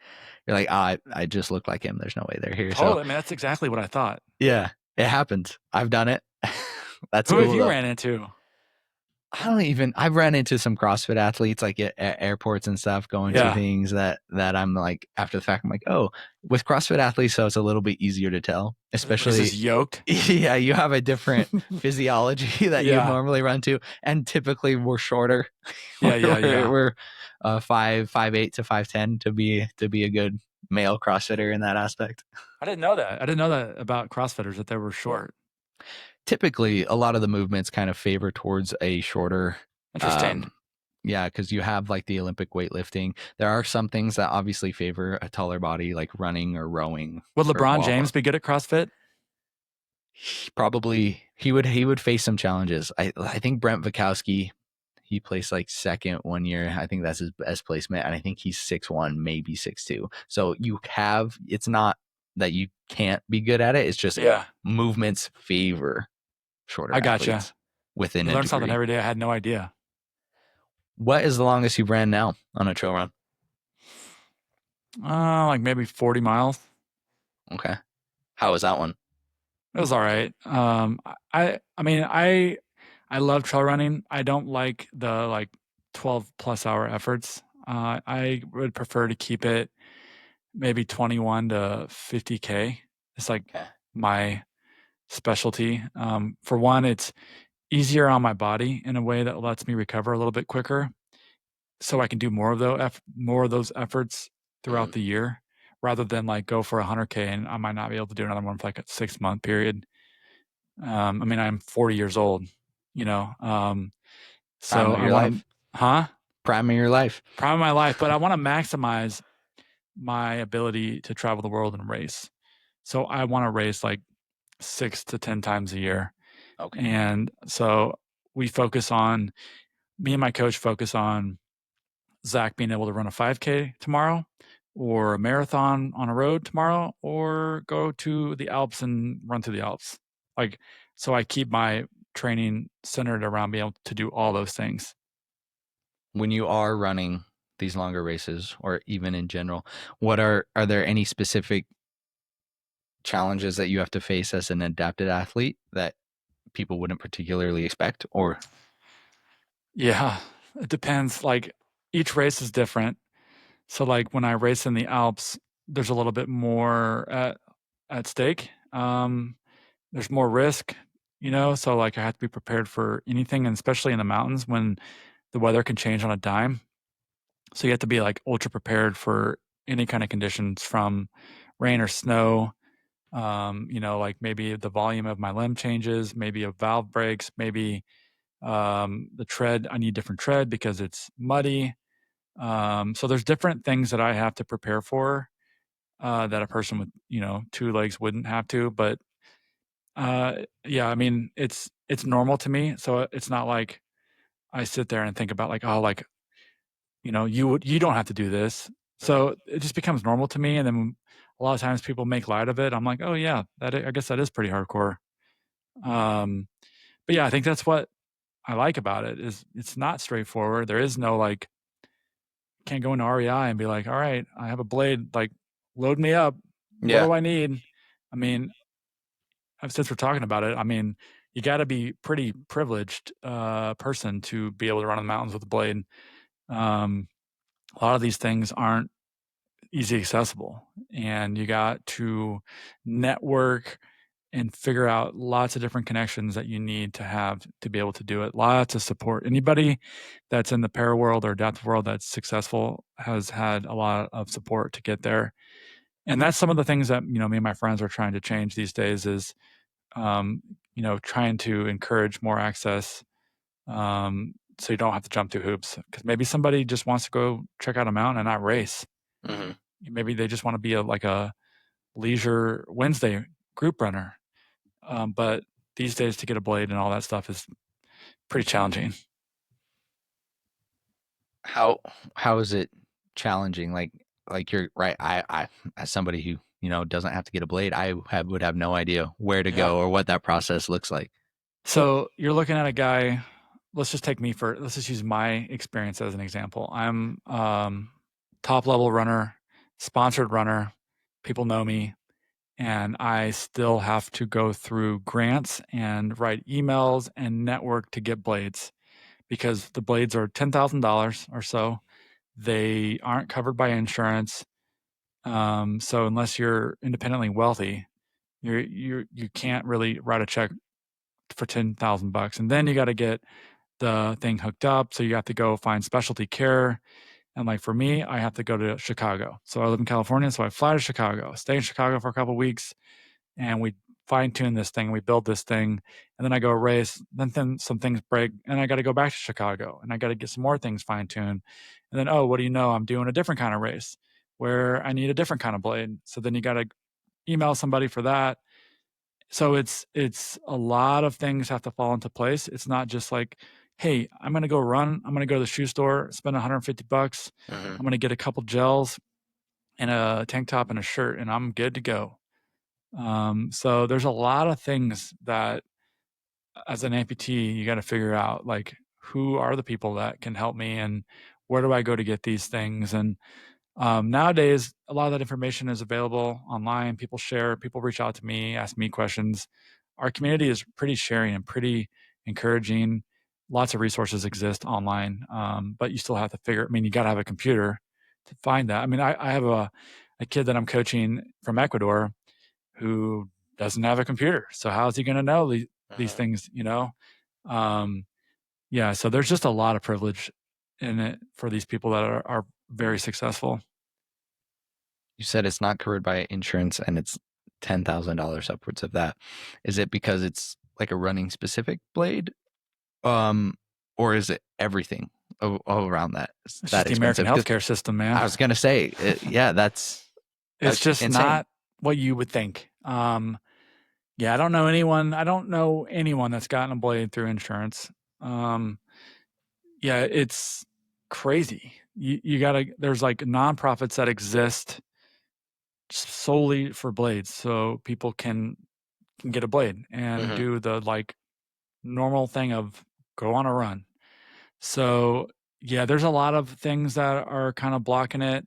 Speaker 3: I just look like him. There's no way they're here.
Speaker 2: Totally.
Speaker 3: So,
Speaker 2: I mean, that's exactly what I thought.
Speaker 3: Yeah, it happens. I've done it. That's
Speaker 2: who have you ran into?
Speaker 3: I've ran into some CrossFit athletes like at airports and stuff going to things that I'm like, after the fact, I'm like, oh, with CrossFit athletes, so it's a little bit easier to tell, especially
Speaker 2: yoked.
Speaker 3: Yeah. You have a different physiology that you normally run to. And typically we're shorter. We're 5'8" to 5'10" to be a good male CrossFitter in that aspect.
Speaker 2: I didn't know that. I didn't know that about CrossFitters, that they were short.
Speaker 3: Typically, a lot of the movements kind of favor towards a shorter.
Speaker 2: Interesting.
Speaker 3: Yeah, because you have like the Olympic weightlifting. There are some things that obviously favor a taller body, like running or rowing.
Speaker 2: Would LeBron James be good at CrossFit?
Speaker 3: Probably, he would face some challenges. I think Brent Vikowski, he placed like second one year. I think that's his best placement, and I think he's 6'1", maybe 6'2". So it's not that you can't be good at it. It's just movements favor shorter.
Speaker 2: I gotcha.
Speaker 3: Athletes within
Speaker 2: I
Speaker 3: a
Speaker 2: learn
Speaker 3: degree.
Speaker 2: Something every day. I had no idea.
Speaker 3: What is the longest you've ran now on a trail run?
Speaker 2: Like maybe 40 miles.
Speaker 3: Okay. How was that one?
Speaker 2: It was all right. I mean, I love trail running. I don't like the 12 plus hour efforts. I would prefer to keep it maybe 21 to 50K. It's like my specialty. For one, it's easier on my body in a way that lets me recover a little bit quicker, so I can do more of those efforts throughout the year, rather than like go for 100K and I might not be able to do another one for like a 6-month period. I mean, I'm 40 years old, so I want to,
Speaker 3: Prime of your life.
Speaker 2: Prime of my life, but I want to maximize my ability to travel the world and race. So I want to race like 6 to 10 times a year.
Speaker 3: Okay.
Speaker 2: And so me and my coach focus on Zach being able to run a 5K tomorrow or a marathon on a road tomorrow, or go to the Alps and run through the Alps. Like, so I keep my training centered around being able to do all those things.
Speaker 3: When you are running these longer races, or even in general, what are there any specific challenges that you have to face as an adapted athlete that people wouldn't particularly expect? Or
Speaker 2: Yeah, it depends. Like, each race is different. So, like, when I race in the Alps, there's a little bit more at stake. There's more risk, so, like, I have to be prepared for anything, and especially in the mountains when the weather can change on a dime. So you have to be, like, ultra prepared for any kind of conditions from rain or snow, like, maybe the volume of my limb changes, maybe a valve breaks, maybe, the tread, I need different tread because it's muddy. So there's different things that I have to prepare for, that a person with, 2 legs wouldn't have to, but, yeah, I mean, it's normal to me, so it's not like I sit there and think about, like, "Oh, like, you don't have to do this." So it just becomes normal to me, and then a lot of times people make light of it. I'm like, "Oh, yeah, I guess that is pretty hardcore." Um, but yeah, I think that's what I like about it is it's not straightforward. There is no, like, can't go into REI and be like, "All right, I have a blade, like, load me up. What
Speaker 3: yeah,
Speaker 2: do I need?" I mean, since we're talking about it, I mean, you gotta be pretty privileged, person to be able to run in the mountains with a blade. Um, a lot of these things aren't easy accessible, and you got to network and figure out lots of different connections that you need to have to be able to do it. Lots of support. Anybody that's in the para world or adaptive world that's successful has had a lot of support to get there. And that's some of the things that, me and my friends are trying to change these days is, trying to encourage more access, so you don't have to jump through hoops. Because maybe somebody just wants to go check out a mountain and not race.
Speaker 3: hmm
Speaker 2: Maybe they just want to be like a leisure Wednesday group runner. But these days to get a blade and all that stuff is pretty challenging.
Speaker 3: how is it challenging? Like you're right. I as somebody who doesn't have to get a blade, would have no idea where to
Speaker 2: Yeah.
Speaker 3: go or what that process looks like.
Speaker 2: So you're looking at a guy. Let's just use my experience as an example. I'm top level runner, sponsored runner. People know me, and I still have to go through grants and write emails and network to get blades because the blades are $10,000 or so. They aren't covered by insurance. So unless you're independently wealthy, you can't really write a check for $10,000, and then you got to get the thing hooked up. So you have to go find specialty care. And like for me, I have to go to Chicago. So I live in California, so I fly to Chicago, stay in Chicago for a couple of weeks, and we fine tune this thing. We build this thing, and then I go race. Then some things break, and I got to go back to Chicago, and I got to get some more things fine tuned. And then, oh, what do you know? I'm doing a different kind of race where I need a different kind of blade. So then you got to email somebody for that. So it's a lot of things have to fall into place. It's not just like, hey, I'm gonna go run. I'm gonna go to the shoe store, spend $150.
Speaker 3: hmm
Speaker 2: I'm gonna get a couple gels and a tank top and a shirt, and I'm good to go. So there's a lot of things that as an amputee, you got to figure out like who are the people that can help me and where do I go to get these things? And nowadays, a lot of that information is available online. People share, people reach out to me, ask me questions. Our community is pretty sharing and pretty encouraging. Lots of resources exist online, but you still have to you got to have a computer to find that. I mean, I have a kid that I'm coaching from Ecuador who doesn't have a computer. So how is he going to know these things, Um, yeah, so there's just a lot of privilege in it for these people that are very successful.
Speaker 3: You said it's not covered by insurance, and it's $10,000 upwards of that. Is it because it's like a running specific blade, um, or is it everything all around that? It's
Speaker 2: It's
Speaker 3: that
Speaker 2: just the American
Speaker 3: expensive? Because
Speaker 2: healthcare system, man.
Speaker 3: I was gonna say, yeah,
Speaker 2: It's
Speaker 3: that's
Speaker 2: just
Speaker 3: insane.
Speaker 2: not what you would think. Yeah, I don't know anyone that's gotten a blade through insurance. Um, yeah, it's crazy. you gotta, there's like nonprofits that exist solely for blades. So people can get a blade and do the like normal thing of go on a run. So yeah, there's a lot of things that are kind of blocking it.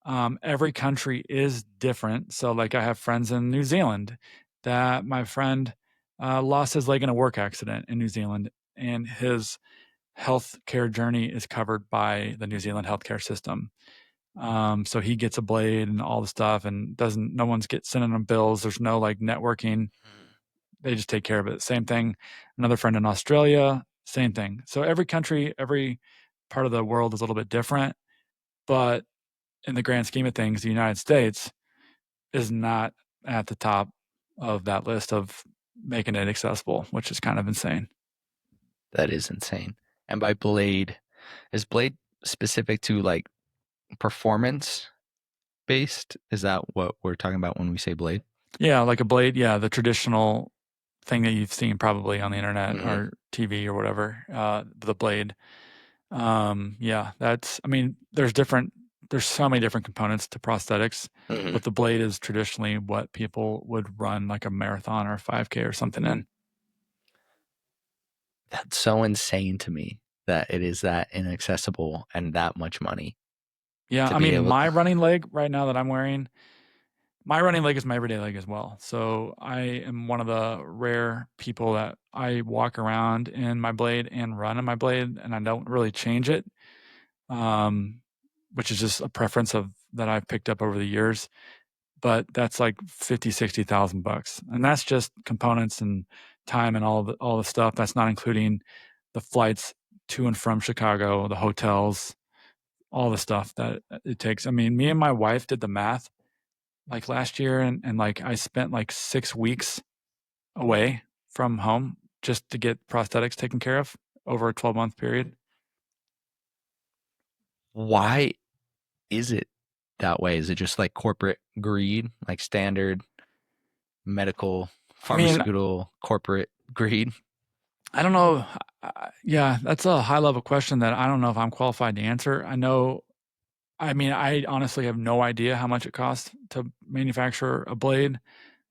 Speaker 2: Every country is different. So like I have friends in New Zealand that my friend lost his leg in a work accident in New Zealand, and his healthcare journey is covered by the New Zealand healthcare system. So he gets a blade and all the stuff, and no one's sending him bills. There's no like networking. They just take care of it. Same thing. Another friend in Australia, same thing. So every country, every part of the world is a little bit different, but in the grand scheme of things, the United States is not at the top of that list of making it accessible, which is kind of insane.
Speaker 3: That is insane. And by blade, is blade specific to like performance based? Is that what we're talking about when we say blade?
Speaker 2: Yeah, like a blade. Yeah, the traditional thing that you've seen probably on the internet or TV or whatever, the blade. Yeah, I mean, there's so many different components to prosthetics, but the blade is traditionally what people would run like a marathon or a 5K or something in.
Speaker 3: That's so insane to me that it is that inaccessible and that much money.
Speaker 2: Yeah,
Speaker 3: to
Speaker 2: I
Speaker 3: be
Speaker 2: mean,
Speaker 3: able-
Speaker 2: my running leg right now that I'm wearing, my running leg is my everyday leg as well. So I am one of the rare people that I walk around in my blade and run in my blade, and I don't really change it, which is just a preference that I've picked up over the years. But that's like 50, 60,000 bucks, and that's just components and time and all the stuff. That's not including the flights to and from Chicago, the hotels, all the stuff that it takes. I mean, me and my wife did the math like last year, and like I spent like 6 weeks away from home just to get prosthetics taken care of over a 12-month period.
Speaker 3: Why is it that way? Is it just like corporate greed, like standard medical, pharmaceutical, corporate greed?
Speaker 2: I don't know. Yeah, that's a high level question that I don't know if I'm qualified to answer. I honestly have no idea how much it costs to manufacture a blade.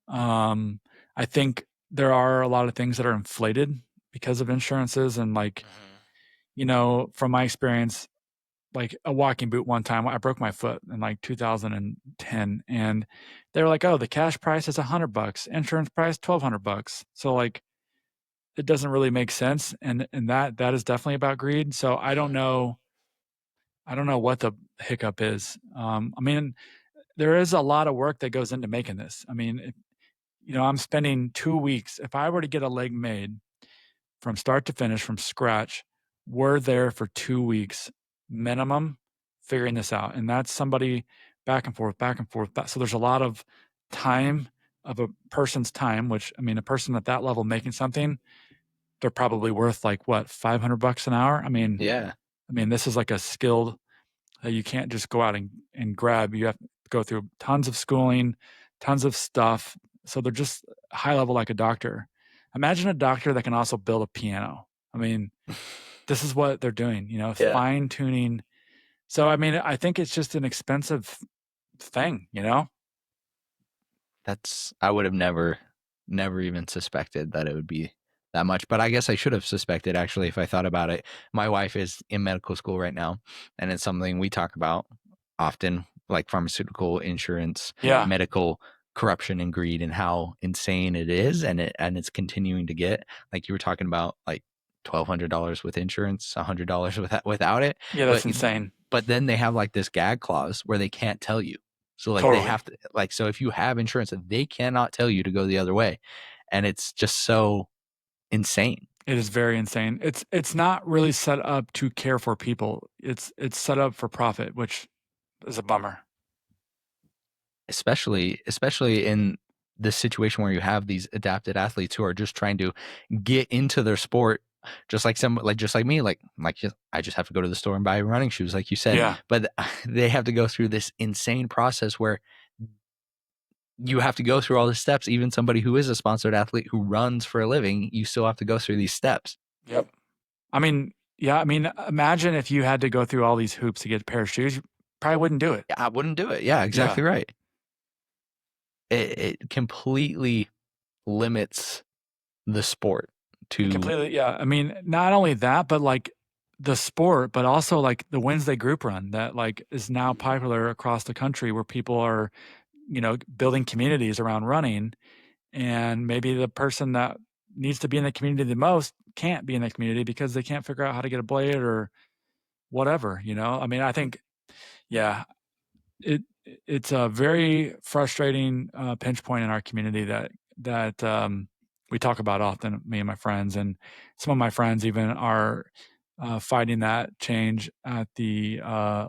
Speaker 2: I think there are a lot of things that are inflated because of insurances, and like, from my experience, like a walking boot one time, I broke my foot in like 2010, and they were like, "Oh, the cash price is $100, insurance price $1,200." So like, it doesn't really make sense, and that is definitely about greed. So I don't know what the hiccup is. I mean, there is a lot of work that goes into making this. I mean, I'm spending 2 weeks. If I were to get a leg made from start to finish from scratch, we're there for 2 weeks minimum figuring this out. And that's somebody back and forth, back and forth. So there's a lot of time of a person's time, which, I mean, a person at that level making something, they're probably worth like what, $500 an hour?
Speaker 3: Yeah.
Speaker 2: This is like a skilled that you can't just go out and grab. You have to go through tons of schooling, tons of stuff. So they're just high level like a doctor. Imagine a doctor that can also build a piano. I mean, this is what they're doing, fine tuning. So, I mean, I think it's just an expensive thing,
Speaker 3: I would have never even suspected that it would be that much. But I guess I should have suspected, actually, if I thought about it. My wife is in medical school right now, and it's something we talk about often, like pharmaceutical insurance,
Speaker 2: Yeah.
Speaker 3: medical corruption and greed, and how insane it is, and it's continuing to get. Like you were talking about, like $1,200 with insurance, $100 without it.
Speaker 2: Yeah, that's insane.
Speaker 3: But then they have like this gag clause where they can't tell you. So like
Speaker 2: Totally.
Speaker 3: they have to, like, so if you have insurance, they cannot tell you to go the other way. And it's just so insane.
Speaker 2: It is very insane. It's not really set up to care for people. It's set up for profit, which is a bummer.
Speaker 3: Especially in this situation where you have these adapted athletes who are just trying to get into their sport, just like me, I just have to go to the store and buy running shoes, like you said.
Speaker 2: Yeah.
Speaker 3: But they have to go through this insane process where you have to go through all the steps. Even somebody who is a sponsored athlete who runs for a living, you still have to go through these steps.
Speaker 2: Yep. I mean, Yeah, I mean, imagine if you had to go through all these hoops to get a pair of shoes, you probably wouldn't do it.
Speaker 3: Yeah, I wouldn't do it. Yeah, exactly
Speaker 2: Yeah,
Speaker 3: right. It completely limits the sport
Speaker 2: it
Speaker 3: to
Speaker 2: completely. Yeah, I mean, not only that, but like the sport, but also like the Wednesday group run that like is now popular across the country, where people are, building communities around running, and maybe the person that needs to be in the community the most can't be in the community because they can't figure out how to get a blade or whatever. I mean, I think, yeah, it it's a very frustrating pinch point in our community that we talk about often, me and my friends, and some of my friends even are fighting that change at the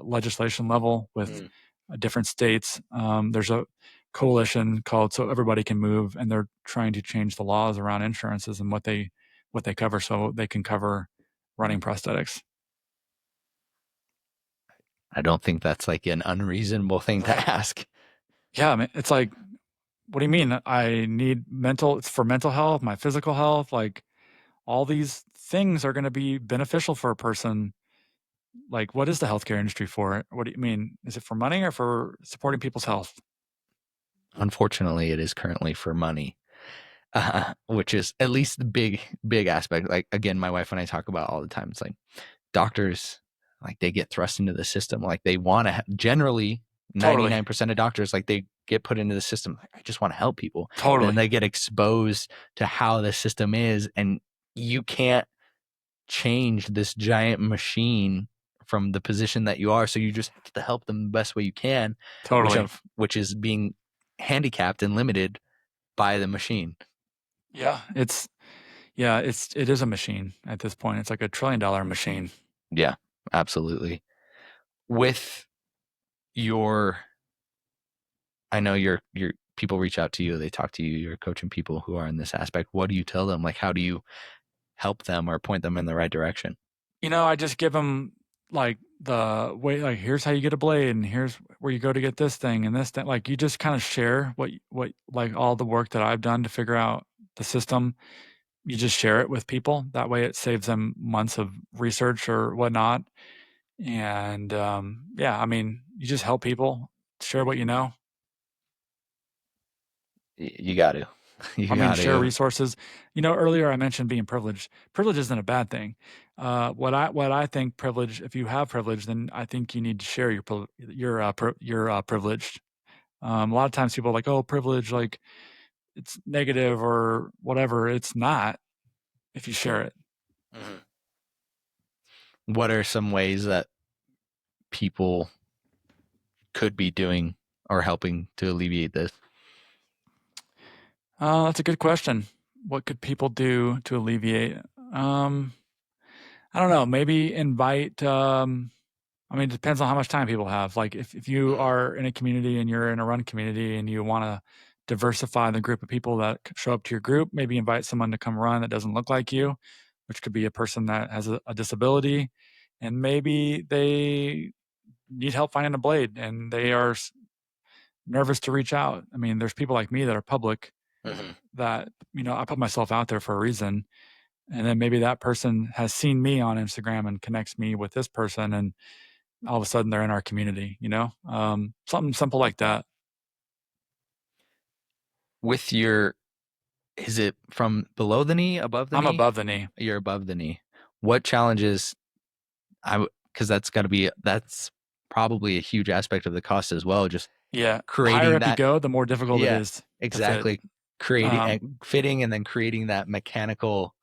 Speaker 2: legislation level with
Speaker 3: Mm.
Speaker 2: different states. There's a coalition called So Everybody Can Move, and they're trying to change the laws around insurances and what they cover, so they can cover running prosthetics.
Speaker 3: I don't think that's like an unreasonable thing to ask.
Speaker 2: Yeah, I mean, it's like, what do you mean? I need it's for mental health, my physical health, like all these things are going to be beneficial for a person. Like, what is the healthcare industry for? What do you mean? Is it for money or for supporting people's health?
Speaker 3: Unfortunately, it is currently for money, which is at least the big aspect. Like again, my wife and I talk about all the time. It's like doctors, like they get thrust into the system. Like they want to generally
Speaker 2: Totally.
Speaker 3: 99% of doctors, like they get put into the system. Like, I just want to help people. Then
Speaker 2: Totally.
Speaker 3: they get exposed to how the system is, and you can't change this giant machine from the position that you are. So you just have to help them the best way you can,
Speaker 2: Totally.
Speaker 3: which is being handicapped and limited by the machine.
Speaker 2: Yeah. It is a machine at this point. It's like a $1 trillion machine.
Speaker 3: Yeah, absolutely. With your, I know your people reach out to you, they talk to you, you're coaching people who are in this aspect. What do you tell them? Like, how do you help them or point them in the right direction?
Speaker 2: I just give them like the way, like, here's how you get a blade, and here's where you go to get this thing and this thing. Like, you just kind of share what like all the work that I've done to figure out the system. You just share it with people. That way it saves them months of research or whatnot. And yeah, I mean, you just help people share what you know.
Speaker 3: You got to. You
Speaker 2: I mean,
Speaker 3: got
Speaker 2: share
Speaker 3: to.
Speaker 2: resources. Earlier I mentioned being privileged. Privilege isn't a bad thing. What I think privilege, if you have privilege, then I think you need to share your privileged. A lot of times people are like, oh, privilege, like it's negative or whatever. It's not if you share it.
Speaker 3: Mhm. What are some ways that people could be doing or helping to alleviate this?
Speaker 2: That's a good question. What could people do to alleviate? Um, I don't know. Maybe invite. I mean, it depends on how much time people have. Like, if you are in a community and you're in a run community and you want to diversify the group of people that show up to your group, maybe invite someone to come run that doesn't look like you, which could be a person that has a disability, and maybe they need help finding a blade and they are nervous to reach out. I mean, there's people like me that are public
Speaker 3: Mm-hmm.
Speaker 2: that, I put myself out there for a reason. And then maybe that person has seen me on Instagram and connects me with this person. And all of a sudden they're in our community, something simple like that.
Speaker 3: With your, is it from below the knee, above the
Speaker 2: I'm
Speaker 3: knee?
Speaker 2: above the knee.
Speaker 3: You're above the knee. What challenges, because that's probably a huge aspect of the cost as well. Just
Speaker 2: Yeah. The higher
Speaker 3: creating
Speaker 2: up you
Speaker 3: that,
Speaker 2: go, the more difficult it
Speaker 3: yeah,
Speaker 2: is to fit.
Speaker 3: exactly. Creating
Speaker 2: Um,
Speaker 3: and fitting and then creating that mechanical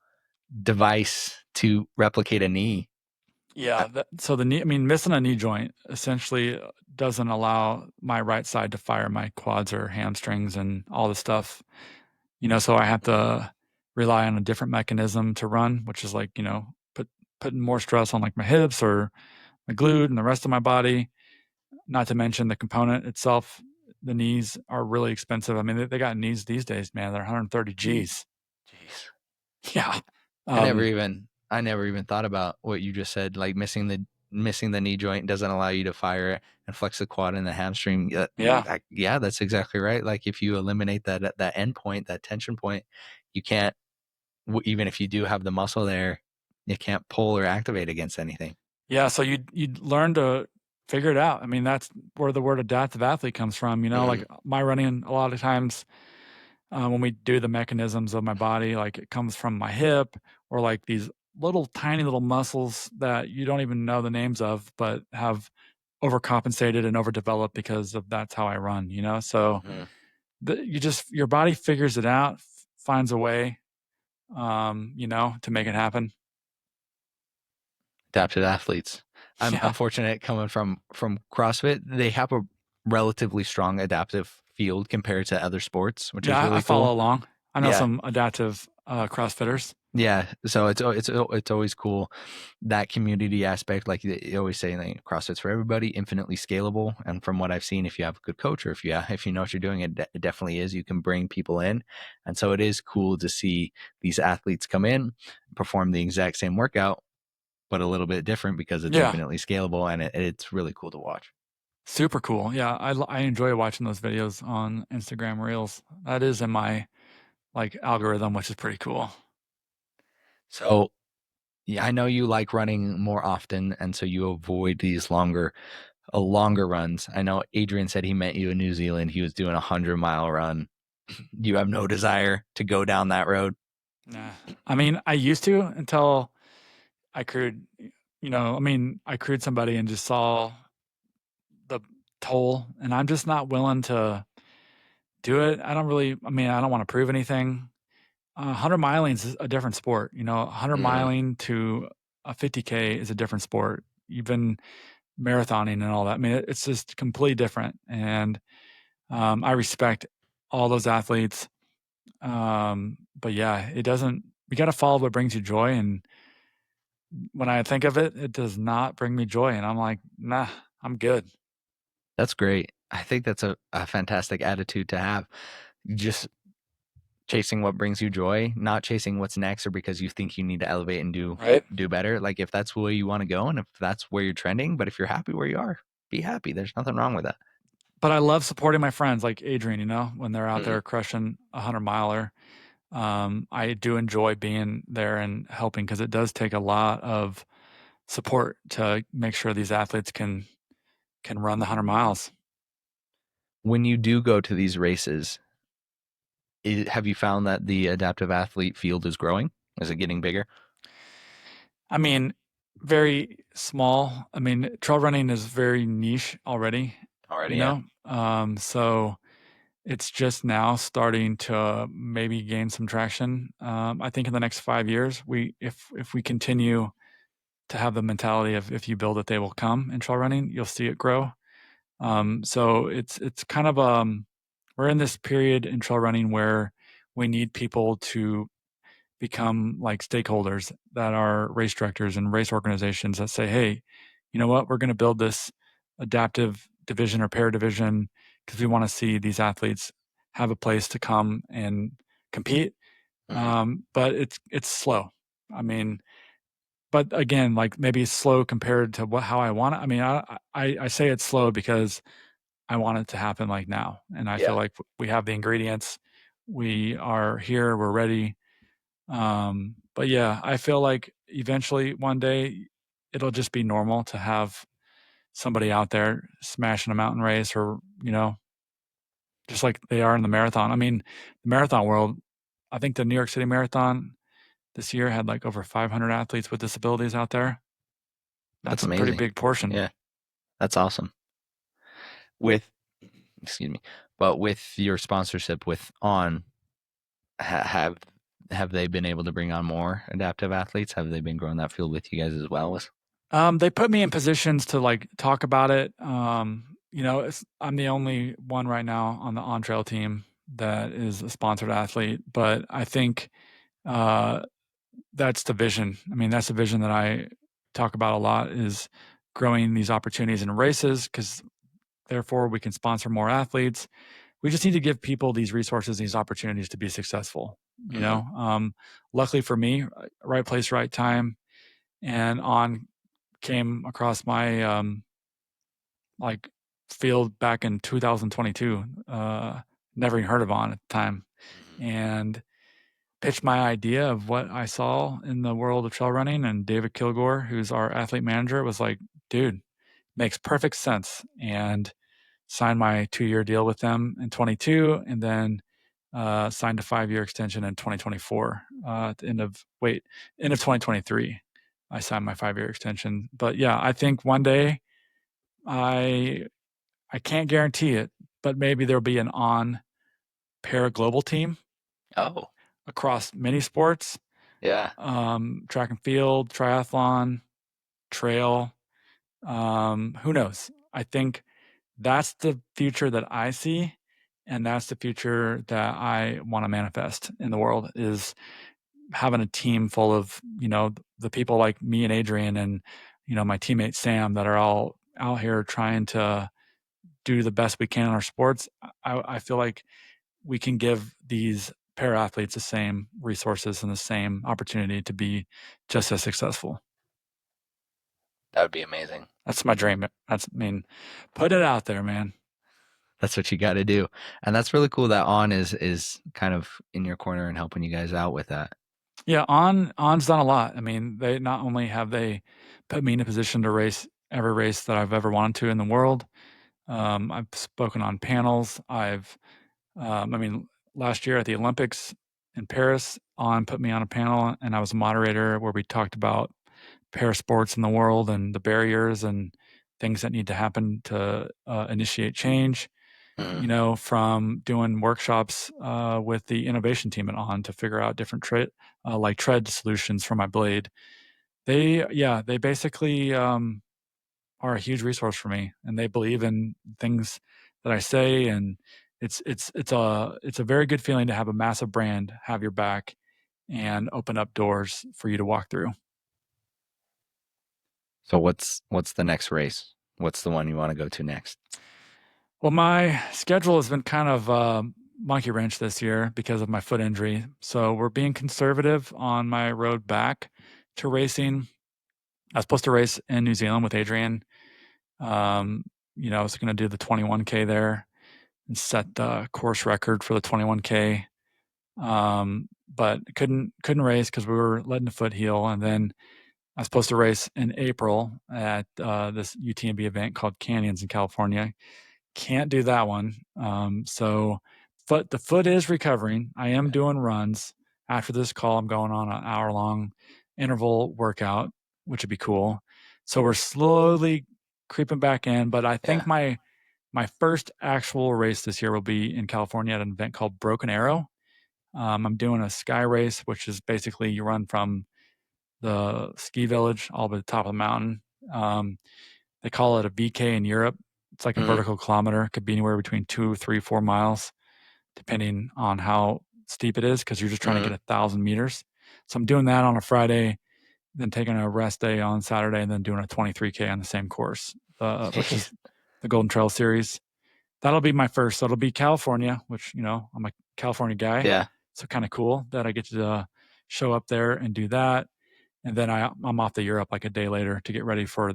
Speaker 3: device to replicate a knee.
Speaker 2: yeah. So the knee, I mean, missing a knee joint essentially doesn't allow my right side to fire my quads or hamstrings and all the stuff, so I have to rely on a different mechanism to run, which is like, putting more stress on like my hips or my glute and the rest of my body. Not to mention the component itself. The knees are really expensive. I mean, they got knees these days, man. They're 130 G's.
Speaker 3: Jeez.
Speaker 2: Yeah.
Speaker 3: I never even thought about what you just said, like missing the knee joint doesn't allow you to fire it and flex the quad and the hamstring.
Speaker 2: Yeah.
Speaker 3: Yeah, that's exactly right. Like if you eliminate that end point, that tension point, you can't, even if you do have the muscle there, you can't pull or activate against anything.
Speaker 2: Yeah, so you'd learn to figure it out. I mean, that's where the word adaptive athlete comes from. Like my running, a lot of times when we do the mechanisms of my body, like it comes from my hip or like these little tiny little muscles that you don't even know the names of, but have overcompensated and overdeveloped because of that's how I run. So your body figures it out, finds a way, to make it happen.
Speaker 3: Adapted athletes. I'm
Speaker 2: Yeah.
Speaker 3: fortunate coming from CrossFit. They have a relatively strong adaptive field compared to other sports, which is
Speaker 2: Yeah, I
Speaker 3: really
Speaker 2: follow
Speaker 3: cool.
Speaker 2: along. I know
Speaker 3: Yeah.
Speaker 2: some adaptive CrossFitters.
Speaker 3: Yeah, so it's always cool, that community aspect. Like you always say, like, CrossFit's for everybody, infinitely scalable. And from what I've seen, if you have a good coach or if you know what you're doing, it definitely is. You can bring people in, and so it is cool to see these athletes come in, perform the exact same workout, but a little bit different because it's
Speaker 2: Yeah,
Speaker 3: infinitely scalable, and it's really cool to watch.
Speaker 2: super cool. Yeah, I enjoy watching those videos on Instagram Reels. That is in my like algorithm, which is pretty cool.
Speaker 3: So yeah, I know you like running more often, and so you avoid these longer runs. I know Adrian said he met you in New Zealand. He was doing 100-mile run. You have no desire to go down that road.
Speaker 2: Nah. I mean, I used to until I crewed, I crewed somebody and just saw the toll, and I'm just not willing to do it. I don't want to prove anything. 100 miling is a different sport. 100 miling to a 50K is a different sport. Even marathoning and all that. I mean, it's just completely different. And I respect all those athletes. But yeah, you got to follow what brings you joy. And when I think of it, it does not bring me joy. And I'm like, nah, I'm good.
Speaker 3: That's great. I think that's a fantastic attitude to have. Just chasing what brings you joy, not chasing what's next or because you think you need to elevate and
Speaker 2: Right.
Speaker 3: do better. Like if that's where you want to go and if that's where you're trending, but if you're happy where you are, be happy. There's nothing wrong with that.
Speaker 2: But I love supporting my friends like Adrian, when they're out there crushing a 100-miler. I do enjoy being there and helping because it does take a lot of support to make sure these athletes can run the 100 miles.
Speaker 3: When you do go to these races, have you found that the adaptive athlete field is growing? Is it getting bigger?
Speaker 2: I mean, very small. I mean, trail running is very niche already,
Speaker 3: Already, yeah.
Speaker 2: So it's just now starting to maybe gain some traction. I think in the next 5 years, if we continue to have the mentality of if you build it, they will come in trail running, you'll see it grow. So it's kind of we're in this period in trail running where we need people to become like stakeholders that are race directors and race organizations that say, hey, you know what, we're going to build this adaptive division or para division because we want to see these athletes have a place to come and compete. But it's slow. I mean, but again, like maybe it's slow compared to how I want it. I mean, I say it's slow because I want it to happen like now, and I feel like we have the ingredients. We are here. We're ready. But yeah, I feel like eventually one day it'll just be normal to have somebody out there smashing a mountain race or, just like they are in the marathon. I mean, the marathon world, I think the New York City Marathon this year had like over 500 athletes with disabilities out there.
Speaker 3: That's
Speaker 2: That's a pretty
Speaker 3: amazing.
Speaker 2: big portion.
Speaker 3: Yeah, that's awesome. Excuse me, but with your sponsorship with On, have they been able to bring on more adaptive athletes? Have they been growing that field with you guys as well?
Speaker 2: They put me in positions to like talk about it. I'm the only one right now on the on trail team that is a sponsored athlete, but I think uh, that's the vision. I mean, that's the vision that I talk about a lot is growing these opportunities in races because therefore we can sponsor more athletes. We just need to give people these resources, these opportunities to be successful. Luckily for me, right place, right time, and on came across my like field back in 2022. Never even heard of on at the time, and pitched my idea of what I saw in the world of trail running, and David Kilgore, who's our athlete manager, was like, dude, makes perfect sense, and signed my 2-year deal with them in 22, and then signed a 5-year extension in 2024. At the end of 2023, I signed my 5-year extension. But yeah, I think one day I can't guarantee it, but maybe there'll be an on-pair global team
Speaker 3: Oh,
Speaker 2: across many sports,
Speaker 3: yeah.
Speaker 2: track and field, triathlon, trail. Who knows? I think that's the future that I see, and that's the future that I want to manifest in the world, is having a team full of, the people like me and Adrian and, my teammate Sam, that are all out here trying to do the best we can in our sports. I feel like we can give these para athletes the same resources and the same opportunity to be just as successful.
Speaker 3: That would be amazing.
Speaker 2: That's my dream. Put it out there, man.
Speaker 3: That's what you got to do. And that's really cool that On is kind of in your corner and helping you guys out with that.
Speaker 2: Yeah, On's done a lot. I mean, they not only have they put me in a position to race every race that I've ever wanted to in the world. I've spoken on panels. Last year at the Olympics in Paris, On put me on a panel, and I was a moderator where we talked about para sports in the world and the barriers and things that need to happen to initiate change. From doing workshops with the innovation team at On to figure out different tread solutions for my blade. They basically are a huge resource for me, and they believe in things that I say, and it's a very good feeling to have a massive brand have your back and open up doors for you to walk through.
Speaker 3: So what's the next race? What's the one you want to go to next?
Speaker 2: Well, my schedule has been kind of monkey wrench this year because of my foot injury. So we're being conservative on my road back to racing. I was supposed to race in New Zealand with Adrian. I was going to do the 21K there and set the course record for the 21K. But couldn't race because we were letting the foot heal. And then I was supposed to race in April at this UTMB event called Canyons in California. Can't do that one. But the foot is recovering. I am doing runs. After this call, I'm going on an hour-long interval workout, which would be cool. So we're slowly creeping back in. But I think my first actual race this year will be in California at an event called Broken Arrow. I'm doing a sky race, which is basically you run from the ski village all the way to the top of the mountain. They call it a VK in Europe. It's like a vertical kilometer. It could be anywhere between 2, 3, 4 miles, depending on how steep it is, because you're just trying to get 1,000 meters. So I'm doing that on a Friday, then taking a rest day on Saturday, and then doing a 23K on the same course, which is the Golden Trail Series. That'll be my first. So it'll be California, which, I'm a California guy.
Speaker 3: Yeah.
Speaker 2: So kind of cool that I get to show up there and do that. And then I'm off to Europe like a day later to get ready for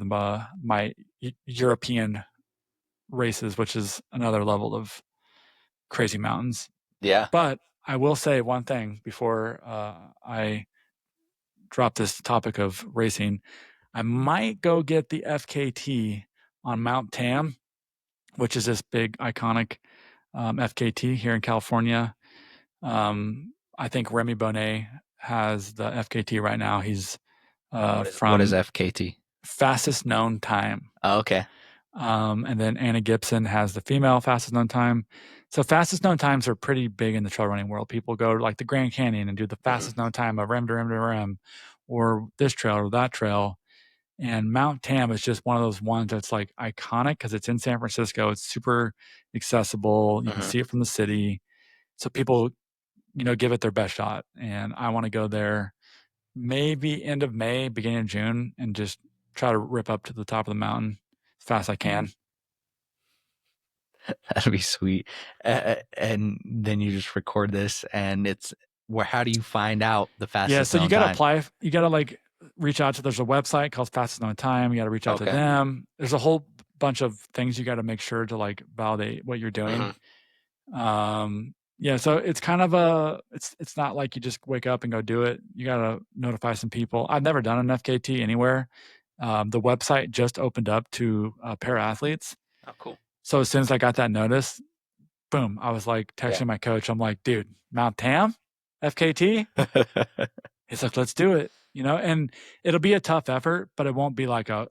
Speaker 2: my European races, which is another level of crazy mountains.
Speaker 3: Yeah.
Speaker 2: But I will say one thing before I drop this topic of racing. I might go get the FKT on Mount Tam, which is this big iconic FKT here in California. I think Remy Bonnet has the FKT right now. He's
Speaker 3: what is FKT?
Speaker 2: Fastest known time.
Speaker 3: Oh, okay.
Speaker 2: And then Anna Gibson has the female fastest known time. So fastest known times are pretty big in the trail running world. People go to like the Grand Canyon and do the fastest known time of rim to rim to rim, or this trail or that trail. And Mount Tam is just one of those ones that's like iconic because it's in San Francisco. It's super accessible. You can see it from the city. So people, give it their best shot. And I want to go there maybe end of May, beginning of June, and just try to rip up to the top of the mountain as fast as I can.
Speaker 3: That'd be sweet. And then you just record this, and how do you find out the fastest?
Speaker 2: Yeah, so you got to apply. You got to reach out to. There's a website called Fastest Known Time. You got to reach out to them. There's a whole bunch of things you got to make sure to validate what you're doing. Yeah, so it's kind of it's not like you just wake up and go do it. You gotta notify some people. I've never done an FKT anywhere. The website just opened up to para athletes.
Speaker 3: Oh, cool.
Speaker 2: So as soon as I got that notice, boom, I was like texting my coach. I'm like, dude, Mount Tam, FKT. He's like, let's do it. And it'll be a tough effort, but it won't be like a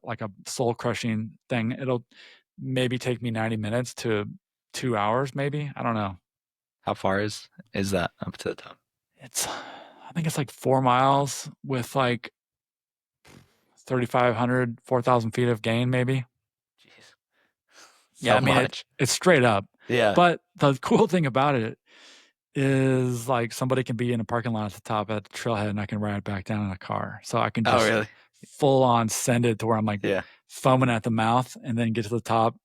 Speaker 2: soul crushing thing. It'll maybe take me 90 minutes to 2 hours, maybe. I don't know.
Speaker 3: How far is that up to the top?
Speaker 2: I think it's like 4 miles with like 3,500, 4,000 feet of gain, maybe.
Speaker 3: Jeez.
Speaker 2: Yeah, I mean, it's straight up.
Speaker 3: Yeah.
Speaker 2: But the cool thing about it is like somebody can be in a parking lot at the top at the trailhead and I can ride back down in a car. So I can just full on send it to where I'm like foaming at the mouth and then get to the top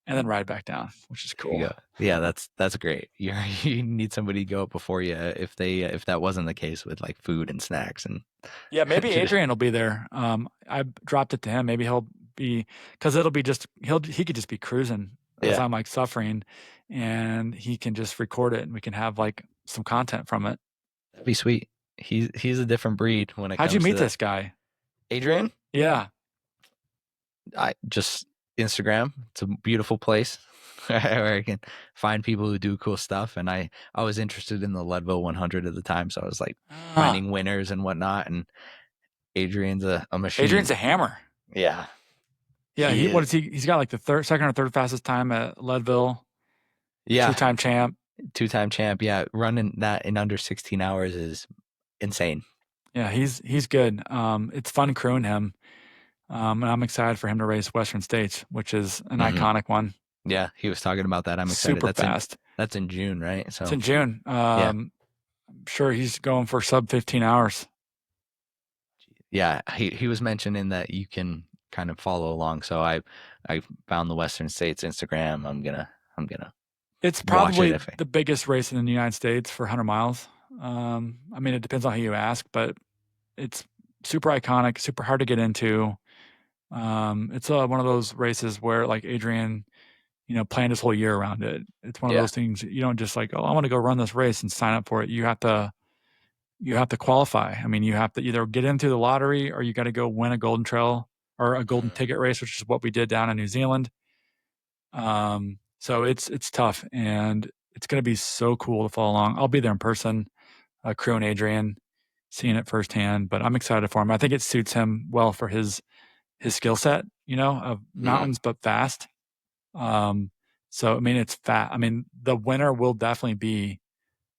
Speaker 2: and then ride back down, which is cool.
Speaker 3: Yeah, that's great. You need somebody to go up before you if that wasn't the case with like food and snacks and
Speaker 2: yeah, maybe Adrian will be there. I dropped it to him. Maybe he'll be because it'll be just he could just be cruising as I'm like suffering, and he can just record it and we can have like some content from it.
Speaker 3: That'd be sweet. He's a different breed when it comes to
Speaker 2: How'd you meet this guy?
Speaker 3: Adrian?
Speaker 2: Yeah.
Speaker 3: I just Instagram. It's a beautiful place where I can find people who do cool stuff. And I was interested in the Leadville 100 at the time. So I was like finding winners and whatnot. And Adrian's a machine.
Speaker 2: Adrian's a hammer.
Speaker 3: Yeah.
Speaker 2: Yeah. He's got like the second or third fastest time at Leadville.
Speaker 3: Yeah.
Speaker 2: Two-time champ.
Speaker 3: Yeah. Running that in under 16 hours is insane.
Speaker 2: Yeah. He's good. It's fun crewing him. And I'm excited for him to race Western States, which is an iconic one.
Speaker 3: Yeah, he was talking about that. I'm excited.
Speaker 2: Super fast.
Speaker 3: That's in June, right? So
Speaker 2: it's in June. I'm sure he's going for sub 15 hours.
Speaker 3: Yeah, he was mentioning that you can kind of follow along. So I found the Western States Instagram. I'm gonna.
Speaker 2: It's probably the biggest race in the United States for 100 miles. I mean, it depends on who you ask, but it's super iconic, super hard to get into. It's one of those races where like Adrian, planned his whole year around it. It's one of those things you don't just like, I want to go run this race and sign up for it. You have to qualify. I mean, you have to either get into the lottery or you got to go win a golden trail or a golden ticket race, which is what we did down in New Zealand. So it's tough and it's going to be so cool to follow along. I'll be there in person, crewing Adrian, seeing it firsthand, but I'm excited for him. I think it suits him well for his skill set, of mountains, but fast. So, I mean, it's fat. I mean, the winner will definitely be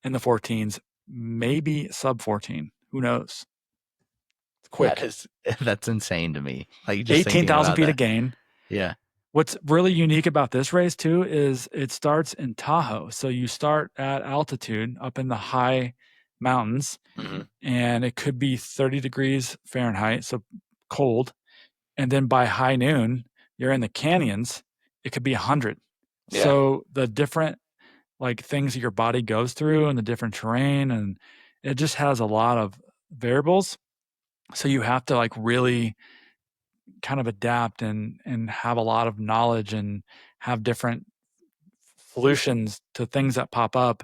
Speaker 2: in the 14s, maybe sub 14. Who knows? It's quick.
Speaker 3: That's insane to me. Like
Speaker 2: 18,000 feet of gain.
Speaker 3: Yeah.
Speaker 2: What's really unique about this race too is it starts in Tahoe. So you start at altitude up in the high mountains and it could be 30 degrees Fahrenheit. So cold. And then by high noon, you're in the canyons. It could be 100. Yeah. So the different like things that your body goes through and the different terrain, and it just has a lot of variables. So you have to like really kind of adapt and have a lot of knowledge and have different solutions to things that pop up,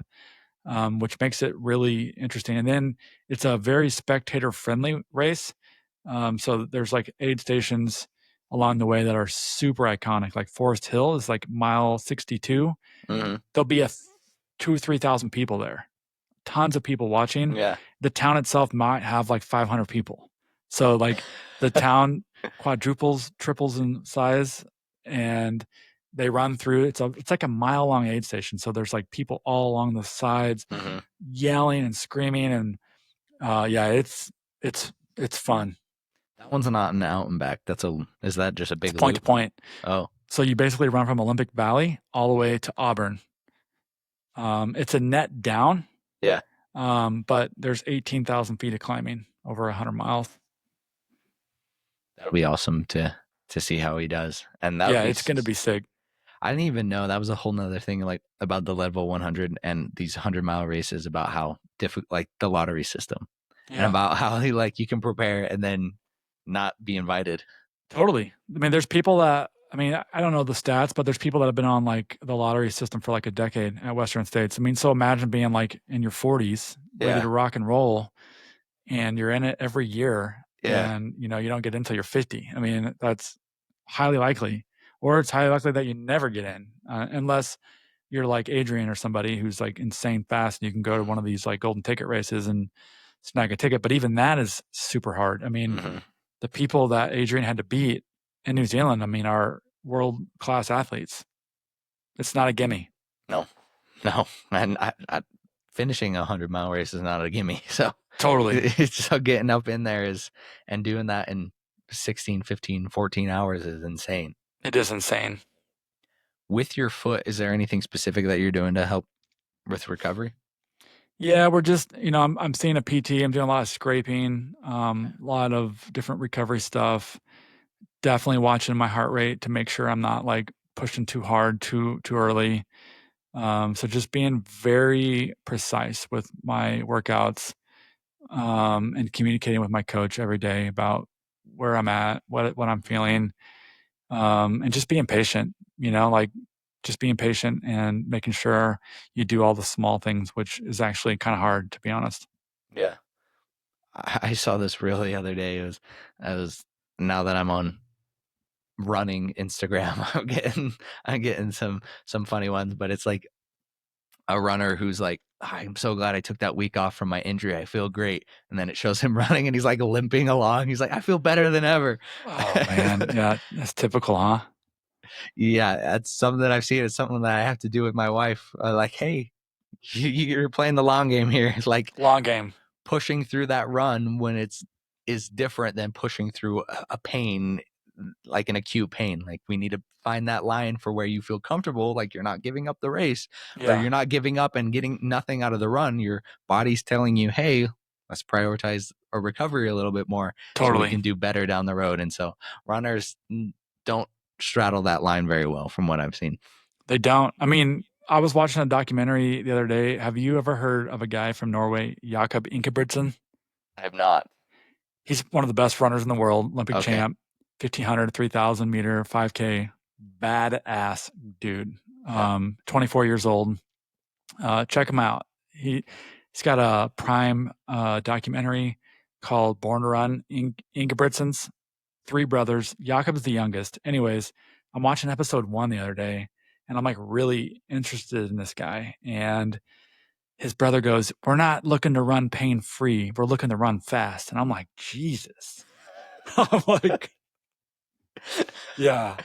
Speaker 2: which makes it really interesting. And then it's a very spectator friendly race. So there's like aid stations along the way that are super iconic. Like Forest Hill is like mile 62. There'll be 2,000 or 3,000 people there. Tons of people watching.
Speaker 3: Yeah.
Speaker 2: The town itself might have like 500 people. So like the town quadruples, triples in size, and they run through. It's like a mile long aid station. So there's like people all along the sides yelling and screaming, and it's fun.
Speaker 3: That one's not an out and back. Is that just a big
Speaker 2: point
Speaker 3: loop?
Speaker 2: to point?
Speaker 3: Oh,
Speaker 2: so you basically run from Olympic Valley all the way to Auburn. It's a net down.
Speaker 3: Yeah.
Speaker 2: But there's 18,000 feet of climbing over 100 miles.
Speaker 3: That'll be awesome to see how he does. And
Speaker 2: it's going to be sick.
Speaker 3: I didn't even know that was a whole nother thing, like about the Leadville 100 and these 100-mile races, about how difficult, like the lottery system, and about how you can prepare and then not be invited.
Speaker 2: Totally. I mean, there's people that I mean, I don't know the stats, but there's people that have been on like the lottery system for like a decade at Western States. I mean, so imagine being like in your 40s, ready
Speaker 3: Yeah.
Speaker 2: to rock and roll, and you're in it every year,
Speaker 3: Yeah.
Speaker 2: and you don't get in until you're 50. I mean, that's highly likely, or it's highly likely that you never get in, unless you're like Adrian or somebody who's like insane fast, and you can go to one of these like golden ticket races and snag a ticket. But even that is super hard. I mean, the people that Adrian had to beat in New Zealand, I mean, are world class athletes. It's not a gimme.
Speaker 3: No, and finishing a 100-mile race is not a gimme. So
Speaker 2: Totally.
Speaker 3: it's so getting up in there and doing that in 16, 15, 14 hours is insane.
Speaker 2: It is insane.
Speaker 3: With your foot, is there anything specific that you're doing to help with recovery?
Speaker 2: Yeah, we're just, I'm seeing a PT. I'm doing a lot of scraping, a lot of different recovery stuff. Definitely watching my heart rate to make sure I'm not like pushing too hard too early. So just being very precise with my workouts, and communicating with my coach every day about where I'm at, what I'm feeling, and just being patient. Like just being patient and making sure you do all the small things, which is actually kind of hard, to be honest.
Speaker 3: Yeah. I saw this reel the other day. I was now that I'm on running Instagram, I'm getting some funny ones, but it's like a runner who's like, I'm so glad I took that week off from my injury. I feel great. And then it shows him running and he's like limping along. He's like, I feel better than ever.
Speaker 2: Oh man, yeah, that's typical, huh?
Speaker 3: Yeah, that's something that I've seen. It's something that I have to do with my wife. Like, hey, you're playing the long game here. It's like
Speaker 2: Long game.
Speaker 3: pushing through that run when is different than pushing through a pain, like an acute pain. Like we need to find that line for where you feel comfortable, like you're not giving up the race, but
Speaker 2: Yeah,
Speaker 3: you're not giving up and getting nothing out of the run. Your body's telling you, hey, let's prioritize our recovery a little bit more so we
Speaker 2: totally.
Speaker 3: can do better down the road. And so runners don't straddle that line very well from what I've seen.
Speaker 2: They don't. I mean, I was watching a documentary the other day. Have you ever heard of a guy from Norway, Jakob Ingebrigtsen?
Speaker 3: I have not.
Speaker 2: He's one of the best runners in the world, Olympic
Speaker 3: Okay.
Speaker 2: champ, 1,500, 3,000 meter, 5K, badass dude. 24 years old. Check him out. He's got a Prime documentary called Born to Run. Ingebrigtsen's three brothers. Jakob's the youngest. Anyways, I'm watching episode 1 the other day, and I'm like really interested in this guy. And his brother goes, "We're not looking to run pain free. We're looking to run fast." And I'm like, Jesus. I'm like, yeah,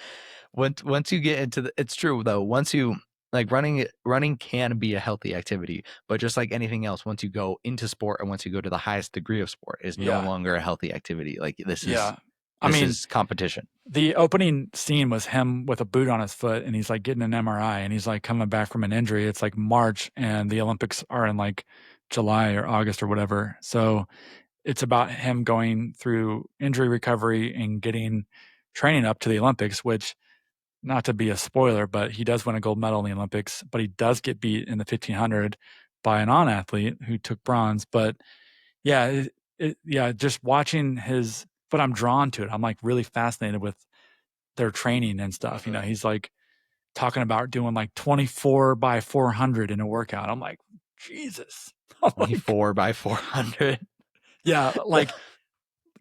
Speaker 3: Once you get into it's true though. Once you like running can be a healthy activity, but just like anything else, once you go into sport and once you go to the highest degree of sport, is no
Speaker 2: yeah,
Speaker 3: longer a healthy activity. Like
Speaker 2: yeah. I mean,
Speaker 3: is competition.
Speaker 2: the opening scene was him with a boot on his foot, and he's like getting an MRI, and he's like coming back from an injury. It's like March, and the Olympics are in like July or August or whatever. So it's about him going through injury recovery and getting training up to the Olympics, which, not to be a spoiler, but he does win a gold medal in the Olympics, but he does get beat in the 1,500 by a non-athlete who took bronze. But yeah, yeah, just watching but I'm drawn to it. I'm like really fascinated with their training and stuff. He's like talking about doing like 24 by 400 in a workout. I'm like, Jesus. I'm like,
Speaker 3: 24 by 400.
Speaker 2: yeah, like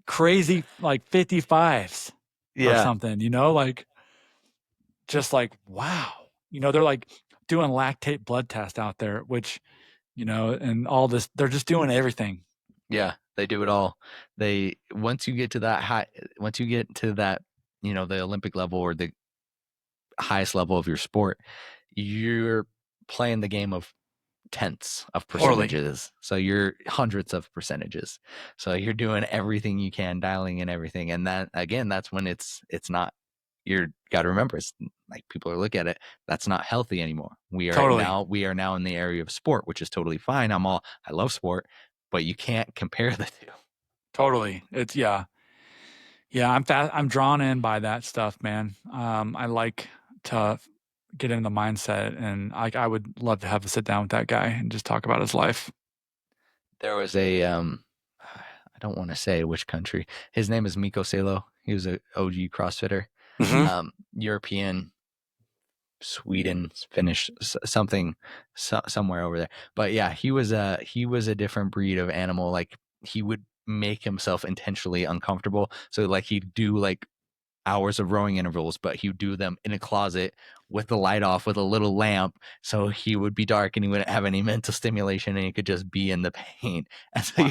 Speaker 2: crazy, like 55s or
Speaker 3: Yeah.
Speaker 2: something, like just like, wow. They're like doing lactate blood test out there, which, and all this, they're just doing everything.
Speaker 3: Yeah, they do it all. Once you get to that high, once you get to that, the Olympic level or the highest level of your sport, you're playing the game of tenths of
Speaker 2: Totally.
Speaker 3: percentages. So you're hundreds of percentages. So you're doing everything you can, dialing in everything. And that again, that's when it's not, you got to remember, it's like people are looking at it, that's not healthy anymore. We are now in the area of sport, which is totally fine. I love sport, but you can't compare the two.
Speaker 2: Totally. It's yeah. I'm drawn in by that stuff, man. I like to get in the mindset, and I would love to have a sit down with that guy and just talk about his life.
Speaker 3: There was I don't want to say which country. His name is Miko Salo. He was a OG CrossFitter. European, Sweden, Finnish, something, somewhere over there. But yeah, he was a different breed of animal. Like he would make himself intentionally uncomfortable. So like he'd do like hours of rowing intervals, but he would do them in a closet with the light off with a little lamp, so he would be dark and he wouldn't have any mental stimulation and he could just be in the pain. And so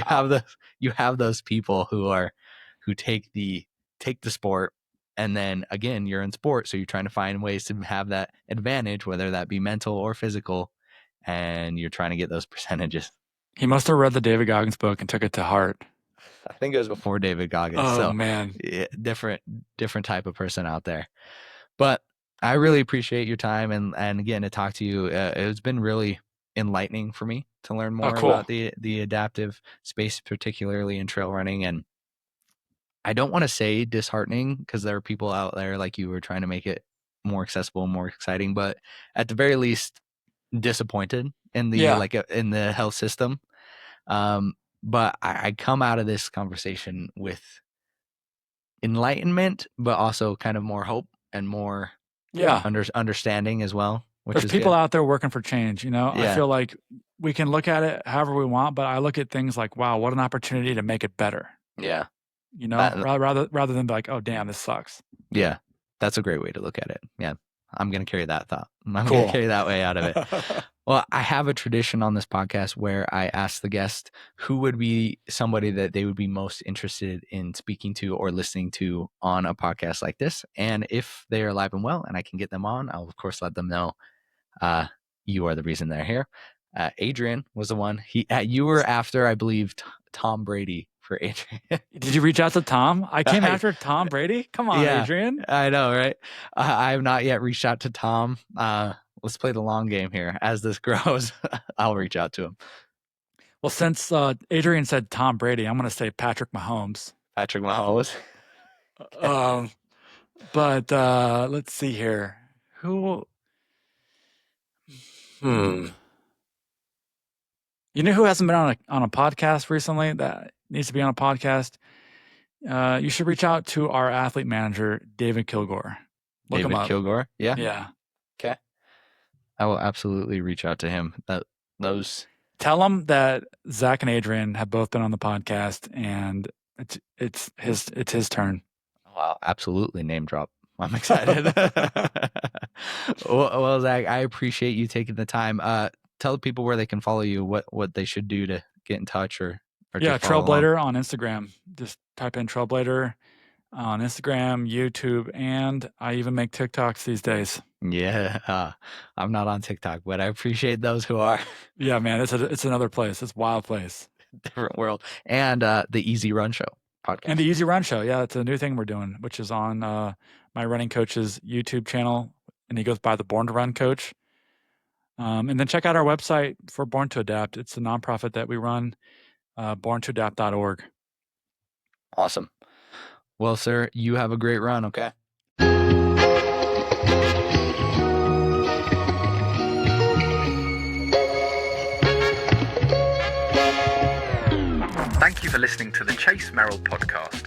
Speaker 3: you have those people who take the sport, and then again, you're in sport, so you're trying to find ways to have that advantage, whether that be mental or physical, and you're trying to get those percentages.
Speaker 2: He must have read the David Goggins book and took it to heart.
Speaker 3: I think it was before David Goggins.
Speaker 2: Oh,
Speaker 3: so
Speaker 2: man.
Speaker 3: yeah, different type of person out there. But I really appreciate your time, and again, to talk to you, it's been really enlightening for me to learn more about the adaptive space, particularly in trail running. And I don't want to say disheartening, because there are people out there like you who are trying to make it more accessible, more exciting, but at the very least, disappointed in the in the health system. But I come out of this conversation with enlightenment, but also kind of more hope and more understanding as well. There's
Speaker 2: people out there working for change, you know? I feel like we can look at it however we want, but I look at things like, wow, what an opportunity to make it better.
Speaker 3: Yeah.
Speaker 2: You know, rather than be like, oh, damn, this sucks.
Speaker 3: Yeah. That's a great way to look at it. Yeah. I'm going to carry that thought. I'm going to carry that way out of it. Well, I have a tradition on this podcast where I ask the guest who would be somebody that they would be most interested in speaking to or listening to on a podcast like this. And if they are alive and well and I can get them on, I'll of course let them know you are the reason they're here. Adrian was the one. You were after, I believe, Tom Brady for Adrian.
Speaker 2: Did you reach out to Tom? I came after Tom Brady? Come on, Adrian.
Speaker 3: I know, right? I have not yet reached out to Tom. Let's play the long game here. As this grows, I'll reach out to him.
Speaker 2: Well, since Adrian said Tom Brady, I'm going to say Patrick Mahomes.
Speaker 3: Patrick Mahomes.
Speaker 2: But let's see here. Who? You know who hasn't been on a podcast recently that needs to be on a podcast? You should reach out to our athlete manager, David Kilgore. Look him up.
Speaker 3: Kilgore? Yeah.
Speaker 2: Yeah.
Speaker 3: Okay. I will absolutely reach out to him.
Speaker 2: Tell him that Zach and Adrian have both been on the podcast, and it's his turn.
Speaker 3: Wow, absolutely name drop. I'm excited. Well, Zach, I appreciate you taking the time. Tell the people where they can follow you, what they should do to get in touch or
Speaker 2: Trailblader on Instagram. Just type in Trailblader on Instagram, YouTube, and I even make TikToks these days.
Speaker 3: Yeah, I'm not on TikTok, but I appreciate those who are.
Speaker 2: Yeah, man, it's another place. It's a wild place.
Speaker 3: Different world. And the Easy Run Show podcast.
Speaker 2: And the Easy Run Show. Yeah, it's a new thing we're doing, which is on my running coach's YouTube channel, and he goes by the Born to Run Coach. And then check out our website for Born to Adapt. It's a nonprofit that we run, borntoadapt.org.
Speaker 3: Awesome. Well, sir, you have a great run, okay?
Speaker 1: Thank you for listening to the Chase Merrill podcast.